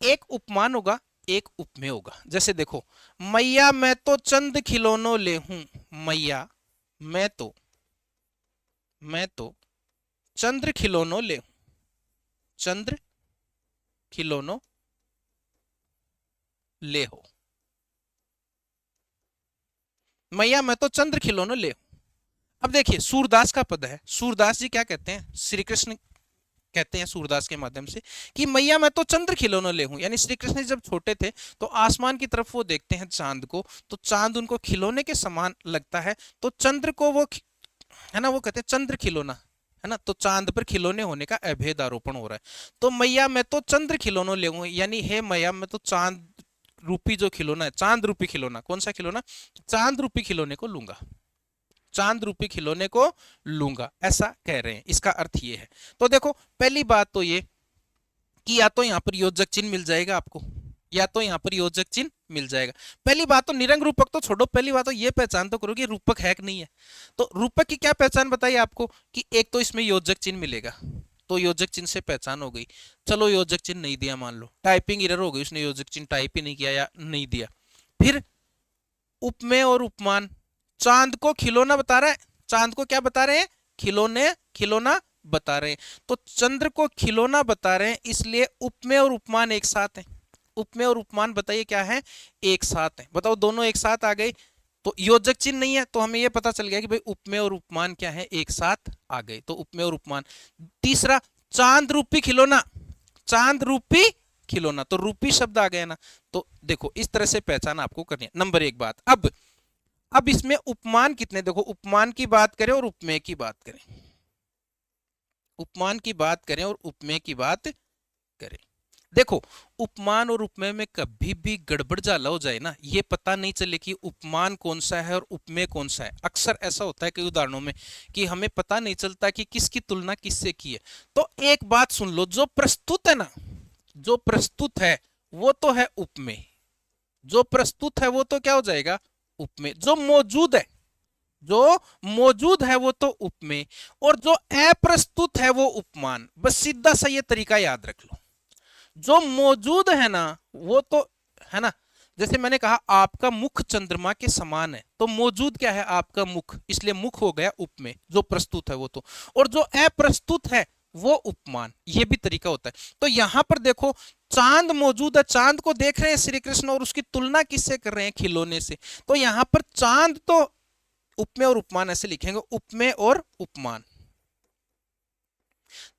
एक उपमान होगा, एक उपमेय होगा। जैसे देखो, मैया मैं तो चंद खिलौनों ले हूं, मैया मैं तो चंद्र खिलौनों ले हूं, चंद्र खिलौनों ले हो, मैया मैं तो चंद्र खिलौनों ले हूं। अब देखिए सूरदास का पद है, सूरदास जी क्या कहते हैं, श्री कृष्ण कहते हैं सूरदास के माध्यम से कि मैया मैं तो चंद्र खिलौनों ले हूं, यानी श्री कृष्ण जब छोटे थे तो आसमान की तरफ वो देखते हैं चांद को, तो चांद उनको खिलौने के समान लगता है, तो चंद्र को वो है ना, वो कहते हैं चंद्र खिलौना, है ना, तो चांद पर खिलौने होने का अभेद आरोपण हो रहा है। तो मैया मैं तो चंद्र खिलौनों ले हूं, यानी हे मैया मैं तो चांद रूपी जो खिलौना है, चांद रूपी खिलौना, कौन सा खिलौना, चांद रूपी खिलौने को लूंगा, चांद रूपी खिलौने को लूंगा, ऐसा कह रहे हैं। इसका अर्थ ये है। तो देखो पहली बात तो ये कि या तो यहां पर योजक चिन्ह मिल जाएगा आपको, या तो यहां पर योजक चिन्ह मिल जाएगा। पहली बात तो निरंग रूपक तो छोड़ो, पहली बात तो ये पहचान तो करो कि रूपक है कि नहीं है। तो रूपक की क्या पहचान बताइए आपको कि एक तो इसमें योजक चिन्ह मिलेगा, तो योजक चिन्ह से पहचान हो गई। चलो योजक चिन्ह नहीं दिया, मान लो टाइपिंग एरर हो गई, उसने योजक चिन्ह टाइप ही नहीं किया या नहीं दिया। फिर उपमेय और उपमान, चांद को खिलौना बता रहा है, चांद को क्या बता रहे हैं, खिलौने, खिलौना बता रहे हैं, तो चंद्र को खिलौना बता रहे हैं, इसलिए उपमेय और उपमान एक साथ है। उपमेय और उपमान बताइए क्या है, एक साथ है। बताओ दोनों एक साथ आ गए, तो योजक चिन्ह नहीं है, तो हमें यह पता चल गया कि भाई उपमेय और उपमान क्या है, एक साथ आ गए, तो उपमेय और उपमान। तीसरा, चांद रूपी खिलौना, चांद रूपी खिलौना, तो रूपी शब्द आ गया ना। तो देखो इस तरह से पहचान आपको करनी है। नंबर एक बात। अब इसमें उपमान कितने, देखो उपमान की बात करें और उपमेय की बात करें, उपमान की बात करें और उपमेय की बात करें। देखो उपमान और उपमेय में कभी भी गड़बड़ जाला हो जाए ना, ये पता नहीं चले कि उपमान कौन सा है और उपमेय कौन सा है। अक्सर ऐसा होता है कई उदाहरणों में कि हमें पता नहीं चलता कि किसकी तुलना किससे की है। तो एक बात सुन लो, जो प्रस्तुत है ना, जो प्रस्तुत है वो तो है उपमेय, जो प्रस्तुत है वो तो क्या हो जाएगा, उपमेय। जो मौजूद है, जो मौजूद है वो तो उपमेय, और जो अप्रस्तुत है वो उपमान। बस सीधा सा ये तरीका याद रख लो। जो मौजूद है ना वो तो, है ना, जैसे मैंने कहा आपका मुख चंद्रमा के समान है, तो मौजूद क्या है, आपका मुख, इसलिए मुख हो गया उपमेय, जो प्रस्तुत है वो तो। और जो अप्रस्तुत है वो उपमान, ये भी तरीका होता है। तो यहां पर देखो चांद मौजूद है, चांद को देख रहे हैं श्री कृष्ण और उसकी तुलना किससे कर रहे हैं, खिलौने से। तो यहां पर चांद तो उपमेय और उपमान ऐसे लिखेंगे, उपमेय और उपमान।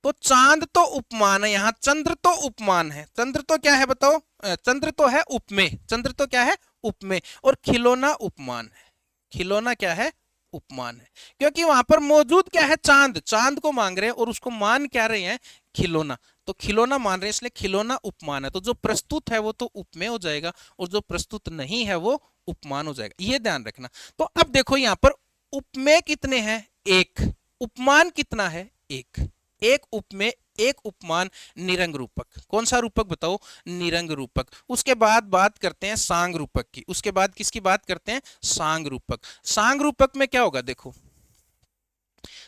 तो चांद तो उपमान है, यहां चंद्र तो उपमान है। चंद्र तो क्या है बताओ, चंद्र तो है उपमेय, चंद्र तो क्या है, उपमेय, और खिलौना उपमान है, खिलौना क्या है, उपमान है। क्योंकि वहां पर मौजूद क्या है, चांद, चांद को मांग रहे हैं और उसको मान क्या रहे हैं, खिलौना, तो खिलौना मान रहे हैं, इसलिए खिलौना उपमान है। तो जो प्रस्तुत है वो तो उपमेय हो जाएगा, और जो प्रस्तुत नहीं है वो उपमान हो जाएगा, ये ध्यान रखना। तो अब देखो यहां पर उपमेय कितने हैं, एक, उपमान कितना है, एक, एक उपमेय एक उपमान, निरंग रूपक। कौन सा रूपक बताओ, निरंग रूपक। उसके बाद बात करते हैं सांग रूपक की, उसके बाद किसकी बात करते हैं, सांग रूपक। सांग रूपक में क्या होगा, देखो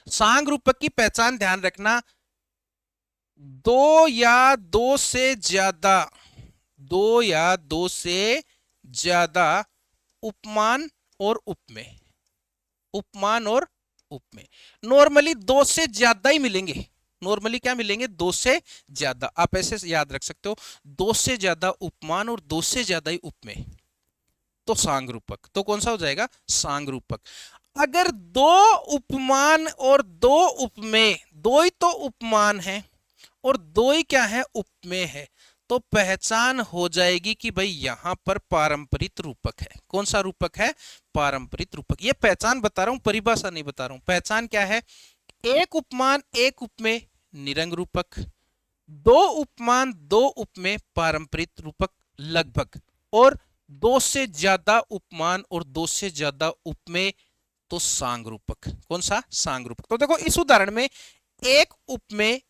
सांग रूपक की पहचान ध्यान रखना, दो या दो से ज्यादा, दो या दो से ज्यादा उपमान और उपमेय, उपमान और उपमेय। नॉर्मली दो से ज्यादा ही मिलेंगे, नॉर्मली क्या मिलेंगे, दो से ज्यादा। आप ऐसे याद रख सकते हो, दो से ज्यादा उपमान और दो से ज्यादा ही उपमेय, तो सांग रूपक। तो कौन सा हो जाएगा, सांग रूपक। अगर दो उपमान और दो उपमेय, दो ही तो उपमान है और दो ही क्या है, उपमेय है, तो पहचान हो जाएगी कि भाई यहां पर पारंपरिक रूपक है। कौन सा रूपक है, पारंपरिक रूपक। ये पहचान बता रहा हूं, परिभाषा नहीं बता रहा हूं। पहचान क्या है, एक उपमान एक उपमेय, निरंग रूपक, दो उपमान दो उपमेय, पारंपरिक रूपक लगभग, और दो से ज्यादा उपमान और दो से ज्यादा उपमेय, तो सांग रूपक। कौन सा, सांग रूपक। तो देखो इस उदाहरण में एक उपमेय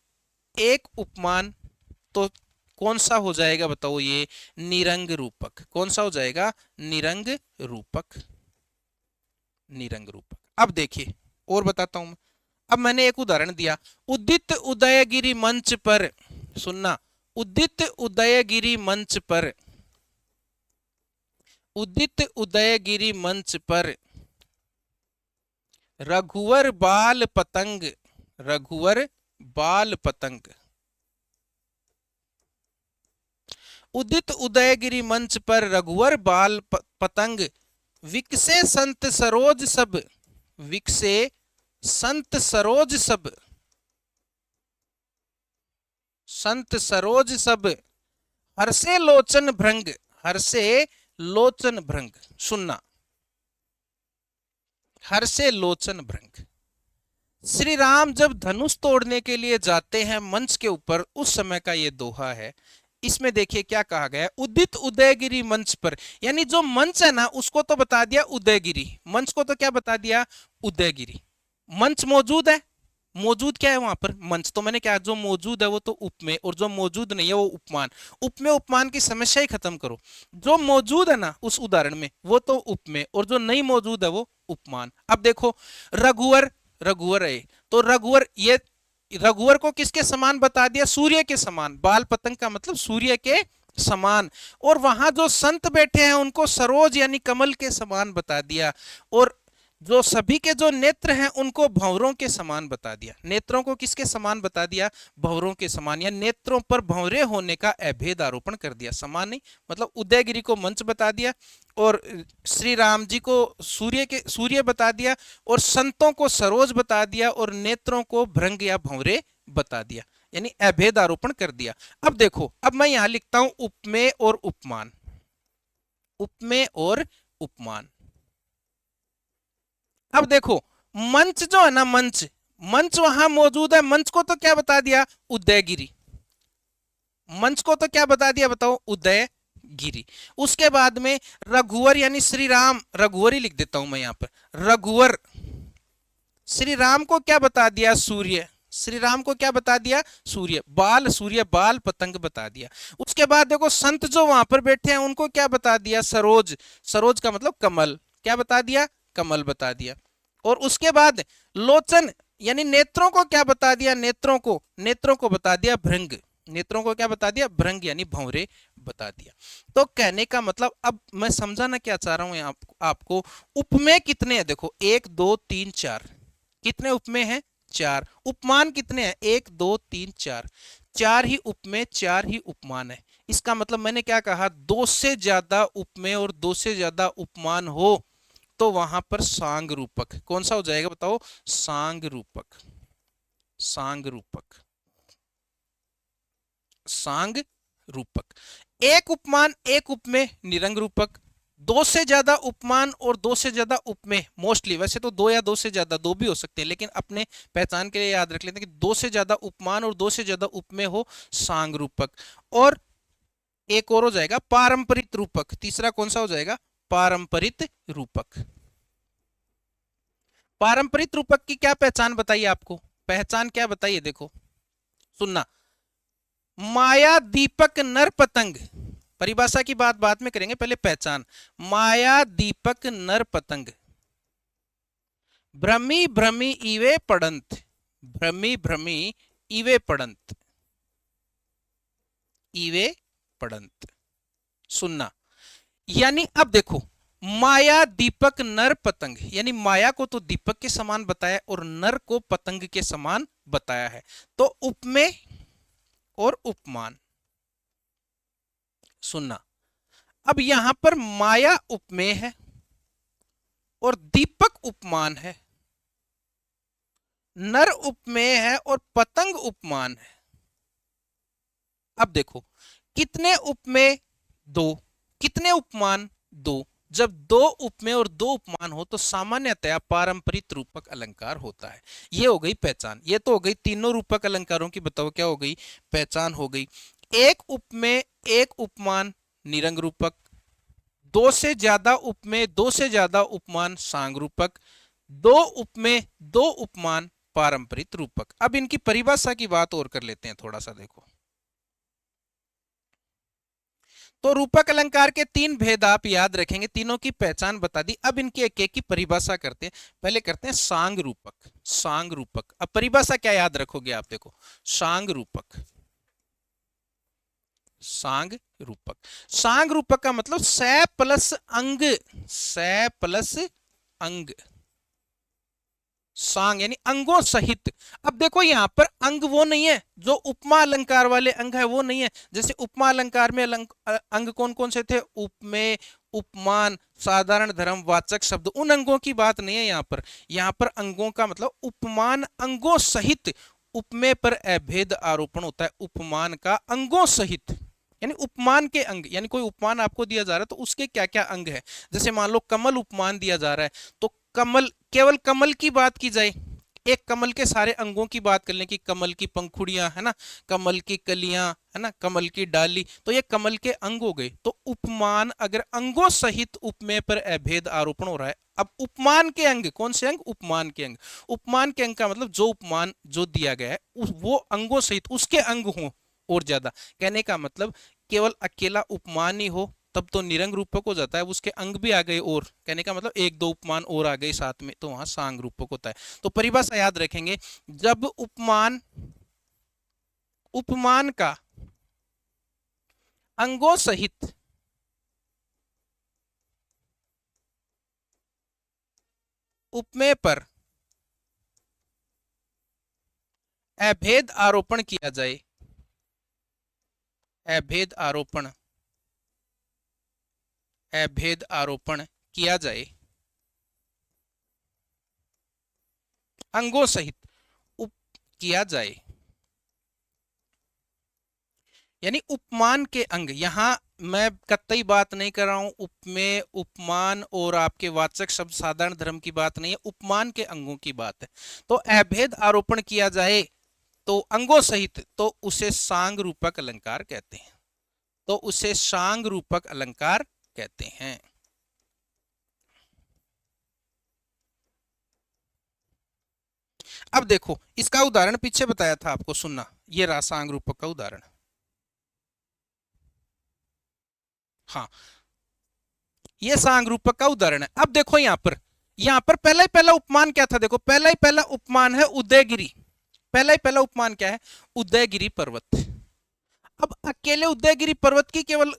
एक उपमान, तो कौन सा हो जाएगा बताओ, ये निरंग रूपक। कौन सा हो जाएगा, निरंग रूपक, निरंग रूपक। अब देखिए और बताता हूं मैं। अब मैंने एक उदाहरण दिया, उदित उदयगिरी मंच पर, सुनना, उदित उदयगिरी मंच पर उदित उदयगिरि मंच पर रघुवर बाल पतंग, रघुवर बाल पतंग। उदित उदयगिरि मंच पर रघुवर बाल पतंग, विकसे संत सरोज सब, विकसे संत सरोज सब, संत सरोज सब, हर्षे लोचन भृंग, हर्षे लोचन भृंग। सुनना, हर्षे लोचन भृंग। श्री राम जब धनुष तोड़ने के लिए जाते हैं मंच के ऊपर, उस समय का ये दोहा है। इसमें देखिए क्या कहा गया है, उदित उदयगिरि मंच पर, यानी जो मंच है ना उसको तो बता दिया उदयगिरि, मंच को तो क्या बता दिया, उदयगिरि। मंच मौजूद है, मौजूद क्या है वहां पर, मंच। तो मैंने क्या, जो मौजूद है वो तो उपमेय, और जो मौजूद नहीं है वो उपमान। उपमेय उपमान की समस्या ही खत्म करो। जो मौजूद है ना उस उदाहरण में वो तो उपमेय, और जो नहीं मौजूद है वो उपमान। अब देखो, रघुवर, रघुवर है तो रघुवर, ये रघुवर को किसके समान बता दिया, सूर्य के समान। बाल पतंग का मतलब सूर्य के समान। और वहां जो संत बैठे हैं उनको सरोज यानी कमल के समान बता दिया। और जो सभी के जो नेत्र हैं उनको भंवरों के समान बता दिया। नेत्रों को किसके समान बता दिया, भंवरों के समान, या नेत्रों पर भंवरे होने का अभेद आरोपण कर दिया। समान नहीं, मतलब उदयगिरि को मंच बता दिया, और श्री राम जी को सूर्य बता दिया, और संतों को सरोज बता दिया, और नेत्रों को भृंग या भंवरे बता दिया, यानी अभेद आरोपण कर दिया। अब देखो, अब मैं यहां लिखता हूं उपमेय और उपमान, उपमेय और उपमान। अब देखो, मंच जो है ना, मंच, मंच वहां मौजूद है, मंच को तो क्या बता दिया, उदयगिरि। मंच को तो क्या बता दिया, बताओ, उदयगिरि। उसके बाद में रघुवर यानी श्री राम, रघुवर ही लिख देता हूं मैं यहां पर, रघुवर। श्री राम को क्या बता दिया, सूर्य। श्री राम को क्या बता दिया, सूर्य। बाल, सूर्य बाल पतंग बता दिया। उसके बाद देखो, संत जो वहां पर बैठे हैं उनको क्या बता दिया, सरोज। सरोज का मतलब कमल, क्या बता दिया, कमल बता दिया। और उसके बाद लोचन यानी नेत्रों को क्या बता दिया, नेत्रों को बता दिया भृंग। नेत्रों को क्या बता दिया, भृंग यानी भंवरे बता दिया। तो कहने का मतलब, अब मैं समझाना क्या चाह रहा हूं आपको, उपमेय कितने हैं, देखो 1 2 3 4, कितने उपमेय हैं, 4। उपमान कितने हैं, 1 2 3 4, 4 ही उपमेय 4 ही उपमान है। इसका मतलब मैंने क्या कहा, 2 से ज्यादा उपमेय और 2 से ज्यादा उपमान हो तो वहां पर सांग रूपक, कौन सा हो जाएगा बताओ, सांग रूपक, सांग रूपक, सांग रूपक। एक उपमान एक उपमेय निरंग रूपक, 2 से ज्यादा उपमान और 2 से ज्यादा उपमेय, मोस्टली वैसे तो 2 या 2 से ज्यादा, 2 भी हो सकते हैं, लेकिन अपने पहचान के लिए याद रख लेते हैं कि 2 से ज्यादा उपमान और 2 से ज्यादा उपमेय हो, सांग रूपक। और एक और हो जाएगा पारंपरिक रूपक, तीसरा कौन सा हो जाएगा, पारंपरिक रूपक। पारंपरिक रूपक की क्या पहचान बताइए आपको, पहचान क्या बताइए, देखो सुनना, माया दीपक नर पतंग, परिभाषा की बात बाद में करेंगे, पहले पहचान। माया दीपक नर पतंग, भ्रमी भ्रमी इवे पड़ंत, भ्रमी भ्रमी इवे पड़ंत, इवे पड़ंत। सुनना, यानी अब देखो, माया दीपक नर पतंग, यानी माया को तो दीपक के समान बताया और नर को पतंग के समान बताया है। तो उपमेय और उपमान। सुनना, अब यहां पर माया उपमेय है और दीपक उपमान है, नर उपमेय है और पतंग उपमान है। अब देखो, कितने उपमेय, 2, कितने उपमान, 2। जब 2 उपमेय और 2 उपमान हो तो सामान्यतया पारंपरिक रूपक अलंकार होता है। ये हो गई पहचान, ये तो हो गई तीनों रूपक अलंकारों की, बताओ क्या हो गई, पहचान हो गई। एक उपमेय एक उपमान निरंग रूपक, 2 से ज्यादा उपमेय 2 से ज्यादा उपमान सांग रूपक, 2 उपमेय 2 उपमान पारंपरिक रूपक। अब इनकी परिभाषा की बात और कर लेते हैं थोड़ा सा, देखो। तो रूपक अलंकार के 3 भेद आप याद रखेंगे, तीनों की पहचान बता दी। अब इनकी एक एक की परिभाषा करते हैं। पहले करते हैं सांग रूपक, सांग रूपक। अब परिभाषा क्या याद रखोगे आप, देखो, सांग रूपक, सांग रूपक। सांग रूपक का मतलब सै प्लस अंग, सै प्लस अंग, सांग यानी अंगों सहित। अब देखो यहां पर अंग वो नहीं है जो उपमा अलंकार वाले अंग है, वो नहीं है। जैसे उपमा अलंकार में अंग कौन कौन से थे, उपमेय, उपमान, साधारण धर्म, वाचक शब्द, उन अंगों की बात नहीं है यहाँ पर। यहाँ पर अंगों का मतलब उपमान अंगों सहित। उपमेय पर अभेद आरोपण होता है, उपमान का अंगों सहित, यानी उपमान के अंग, यानी कोई उपमान आपको दिया जा रहा है तो उसके क्या क्या अंग है। जैसे मान लो कमल उपमान दिया जा रहा है, तो कमल, केवल कमल की बात की जाए, एक कमल के सारे अंगों की बात कर लें कि कमल की पंखुड़ियां है ना, कमल की कलियां है ना, कमल की डाली, तो ये कमल के अंग हो गए। तो उपमान अगर अंगों सहित उपमेय पर अभेद आरोपण हो रहा है। अब उपमान के अंग कौन से अंग, उपमान के अंग। उपमान के अंग का मतलब जो उपमान जो दिया गया है वो अंगों सहित उसके अंग हों और ज्यादा। कहने का मतलब केवल अकेला उपमान ही हो तब तो निरंग रूपक हो जाता है, उसके अंग भी आ गए, और कहने का मतलब एक दो उपमान और आ गए साथ में, तो वहां सांग रूपक होता है। तो परिभाषा याद रखेंगे, जब उपमान, उपमान का अंगों सहित उपमेय पर अभेद आरोपण किया जाए, अभेद आरोपण, अभेद आरोपण किया जाए अंगों सहित उप किया जाए, यानी उपमान के अंग। यहां मैं कतई बात नहीं कर रहा हूं उपमेय, उपमान और आपके वाचक शब्द, साधारण धर्म की बात नहीं है, उपमान के अंगों की बात है। तो अभेद आरोपण किया जाए तो अंगों सहित, तो उसे सांग रूपक अलंकार कहते हैं, तो उसे सांग रूपक अलंकार कहते हैं। अब देखो इसका उदाहरण पीछे बताया था आपको, सुनना, ये रहा सांग रूपक का उदाहरण। हाँ, ये सांग रूपक का उदाहरण है। अब देखो यहां पर पहला ही पहला उपमान क्या था, देखो पहला ही पहला उपमान है उदयगिरी। पहला ही पहला उपमान क्या है, उदयगिरी पर्वत। अब अकेले उदयगिरी पर्वत की केवल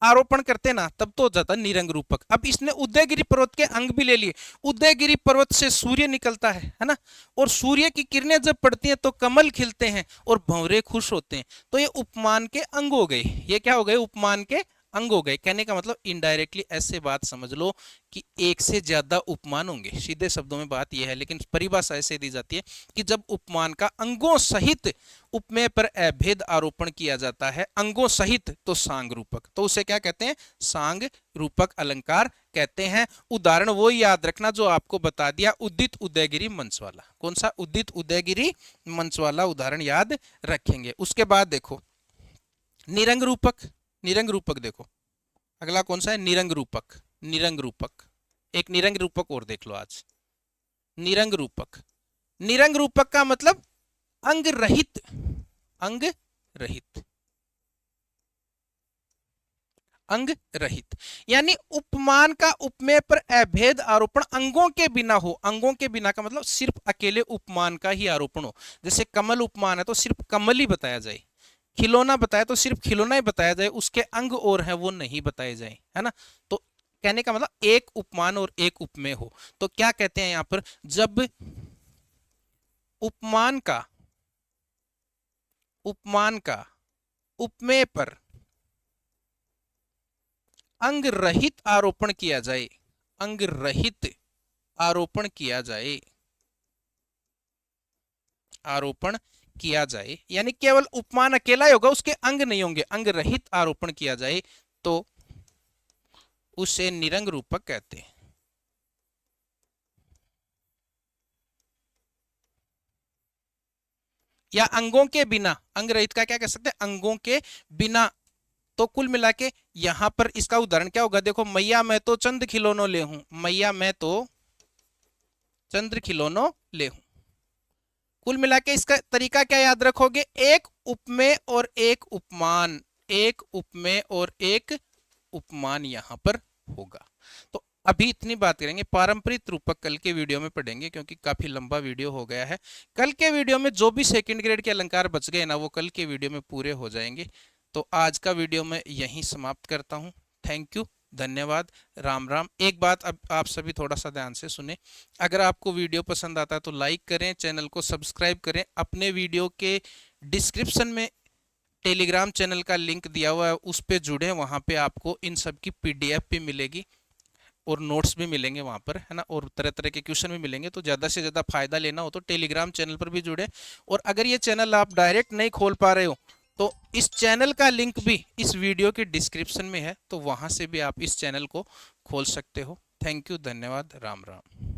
आरोपण करते ना तब तो हो जाता निरंग रूपक। अब इसने उदयगिरी पर्वत के अंग भी ले लिए। उदयगिरी पर्वत से सूर्य निकलता है ना, और सूर्य की किरणें जब पड़ती हैं तो कमल खिलते हैं और भंवरे खुश होते हैं। तो ये उपमान के अंग हो गए, ये क्या हो गए, उपमान के अंग हो गए। कहने का मतलब इनडायरेक्टली ऐसे बात समझ लो कि एक से ज्यादा उपमान होंगे, सीधे शब्दों में बात यह है, लेकिन परिभाषा ऐसे दी जाती है कि जब उपमान का अंगों सहित उपमेय पर अभेद आरोपण किया जाता है अंगों सहित, तो सांग रूपक, तो उसे क्या कहते हैं, सांग रूपक अलंकार कहते हैं। उदाहरण वो याद रखना जो आपको बता दिया, उदित उदयगिरी मंच वाला। कौन सा, उदित उदयगिरी मंच वाला उदाहरण याद रखेंगे। उसके बाद देखो निरंग रूपक, निरंग रूपक देखो अगला कौन सा है, निरंग रूपक। निरंग रूपक, एक निरंग रूपक और देख लो आज, निरंग रूपक। निरंग रूपक का मतलब अंग रहित, अंग रहित, अंग रहित, यानी उपमान का उपमेय पर अभेद आरोपण अंगों के बिना हो। अंगों के बिना का मतलब सिर्फ अकेले उपमान का ही आरोपण हो। जैसे कमल उपमान है तो सिर्फ कमल ही बताया जाए, खिलौना बताया तो सिर्फ खिलौना ही बताया जाए, उसके अंग और है वो नहीं बताए जाए, है ना। तो कहने का मतलब एक उपमान और एक उपमेय हो। तो क्या कहते हैं यहां पर, जब उपमान का, उपमान का उपमेय पर अंग रहित आरोपण किया जाए, अंग रहित आरोपण किया जाए, आरोपण किया जाए, यानी केवल उपमान अकेला ही होगा, उसके अंग नहीं होंगे, अंग रहित आरोपण किया जाए तो उसे निरंग रूपक कहते हैं। या अंगों के बिना, अंग रहित का क्या कह सकते हैं, अंगों के बिना। तो कुल मिला के यहां पर इसका उदाहरण क्या होगा, देखो मैया मैं तो चंद खिलौनों ले हूं, मैया मैं तो चंद्र खिलौनों ले हूं। कुल मिला के इसका तरीका क्या याद रखोगे, एक उपमेय और एक उपमान, एक उपमेय और एक उपमान यहां पर होगा। तो अभी इतनी बात करेंगे, पारंपरिक रूपक कल के वीडियो में पढ़ेंगे क्योंकि काफी लंबा वीडियो हो गया है। कल के वीडियो में जो भी सेकंड ग्रेड के अलंकार बच गए ना वो कल के वीडियो में पूरे हो जाएंगे। तो आज का वीडियो मैं यहीं समाप्त करता हूँ। थैंक यू, धन्यवाद, राम राम। एक बात अब आप सभी थोड़ा सा ध्यान से सुने। अगर आपको वीडियो पसंद आता है तो लाइक करें, चैनल को सब्सक्राइब करें। अपने वीडियो के डिस्क्रिप्शन में टेलीग्राम चैनल का लिंक दिया हुआ है, उस पे जुड़े, वहाँ पे आपको इन सब की पीडीएफ भी मिलेगी और नोट्स भी मिलेंगे वहाँ पर, है ना, और तरह तरह के क्वेश्चन भी मिलेंगे। तो ज़्यादा से ज़्यादा फायदा लेना हो तो टेलीग्राम चैनल पर भी जुड़े। और अगर ये चैनल आप डायरेक्ट नहीं खोल पा रहे हो तो इस चैनल का लिंक भी इस वीडियो के डिस्क्रिप्शन में है, तो वहाँ से भी आप इस चैनल को खोल सकते हो। थैंक यू, धन्यवाद, राम राम।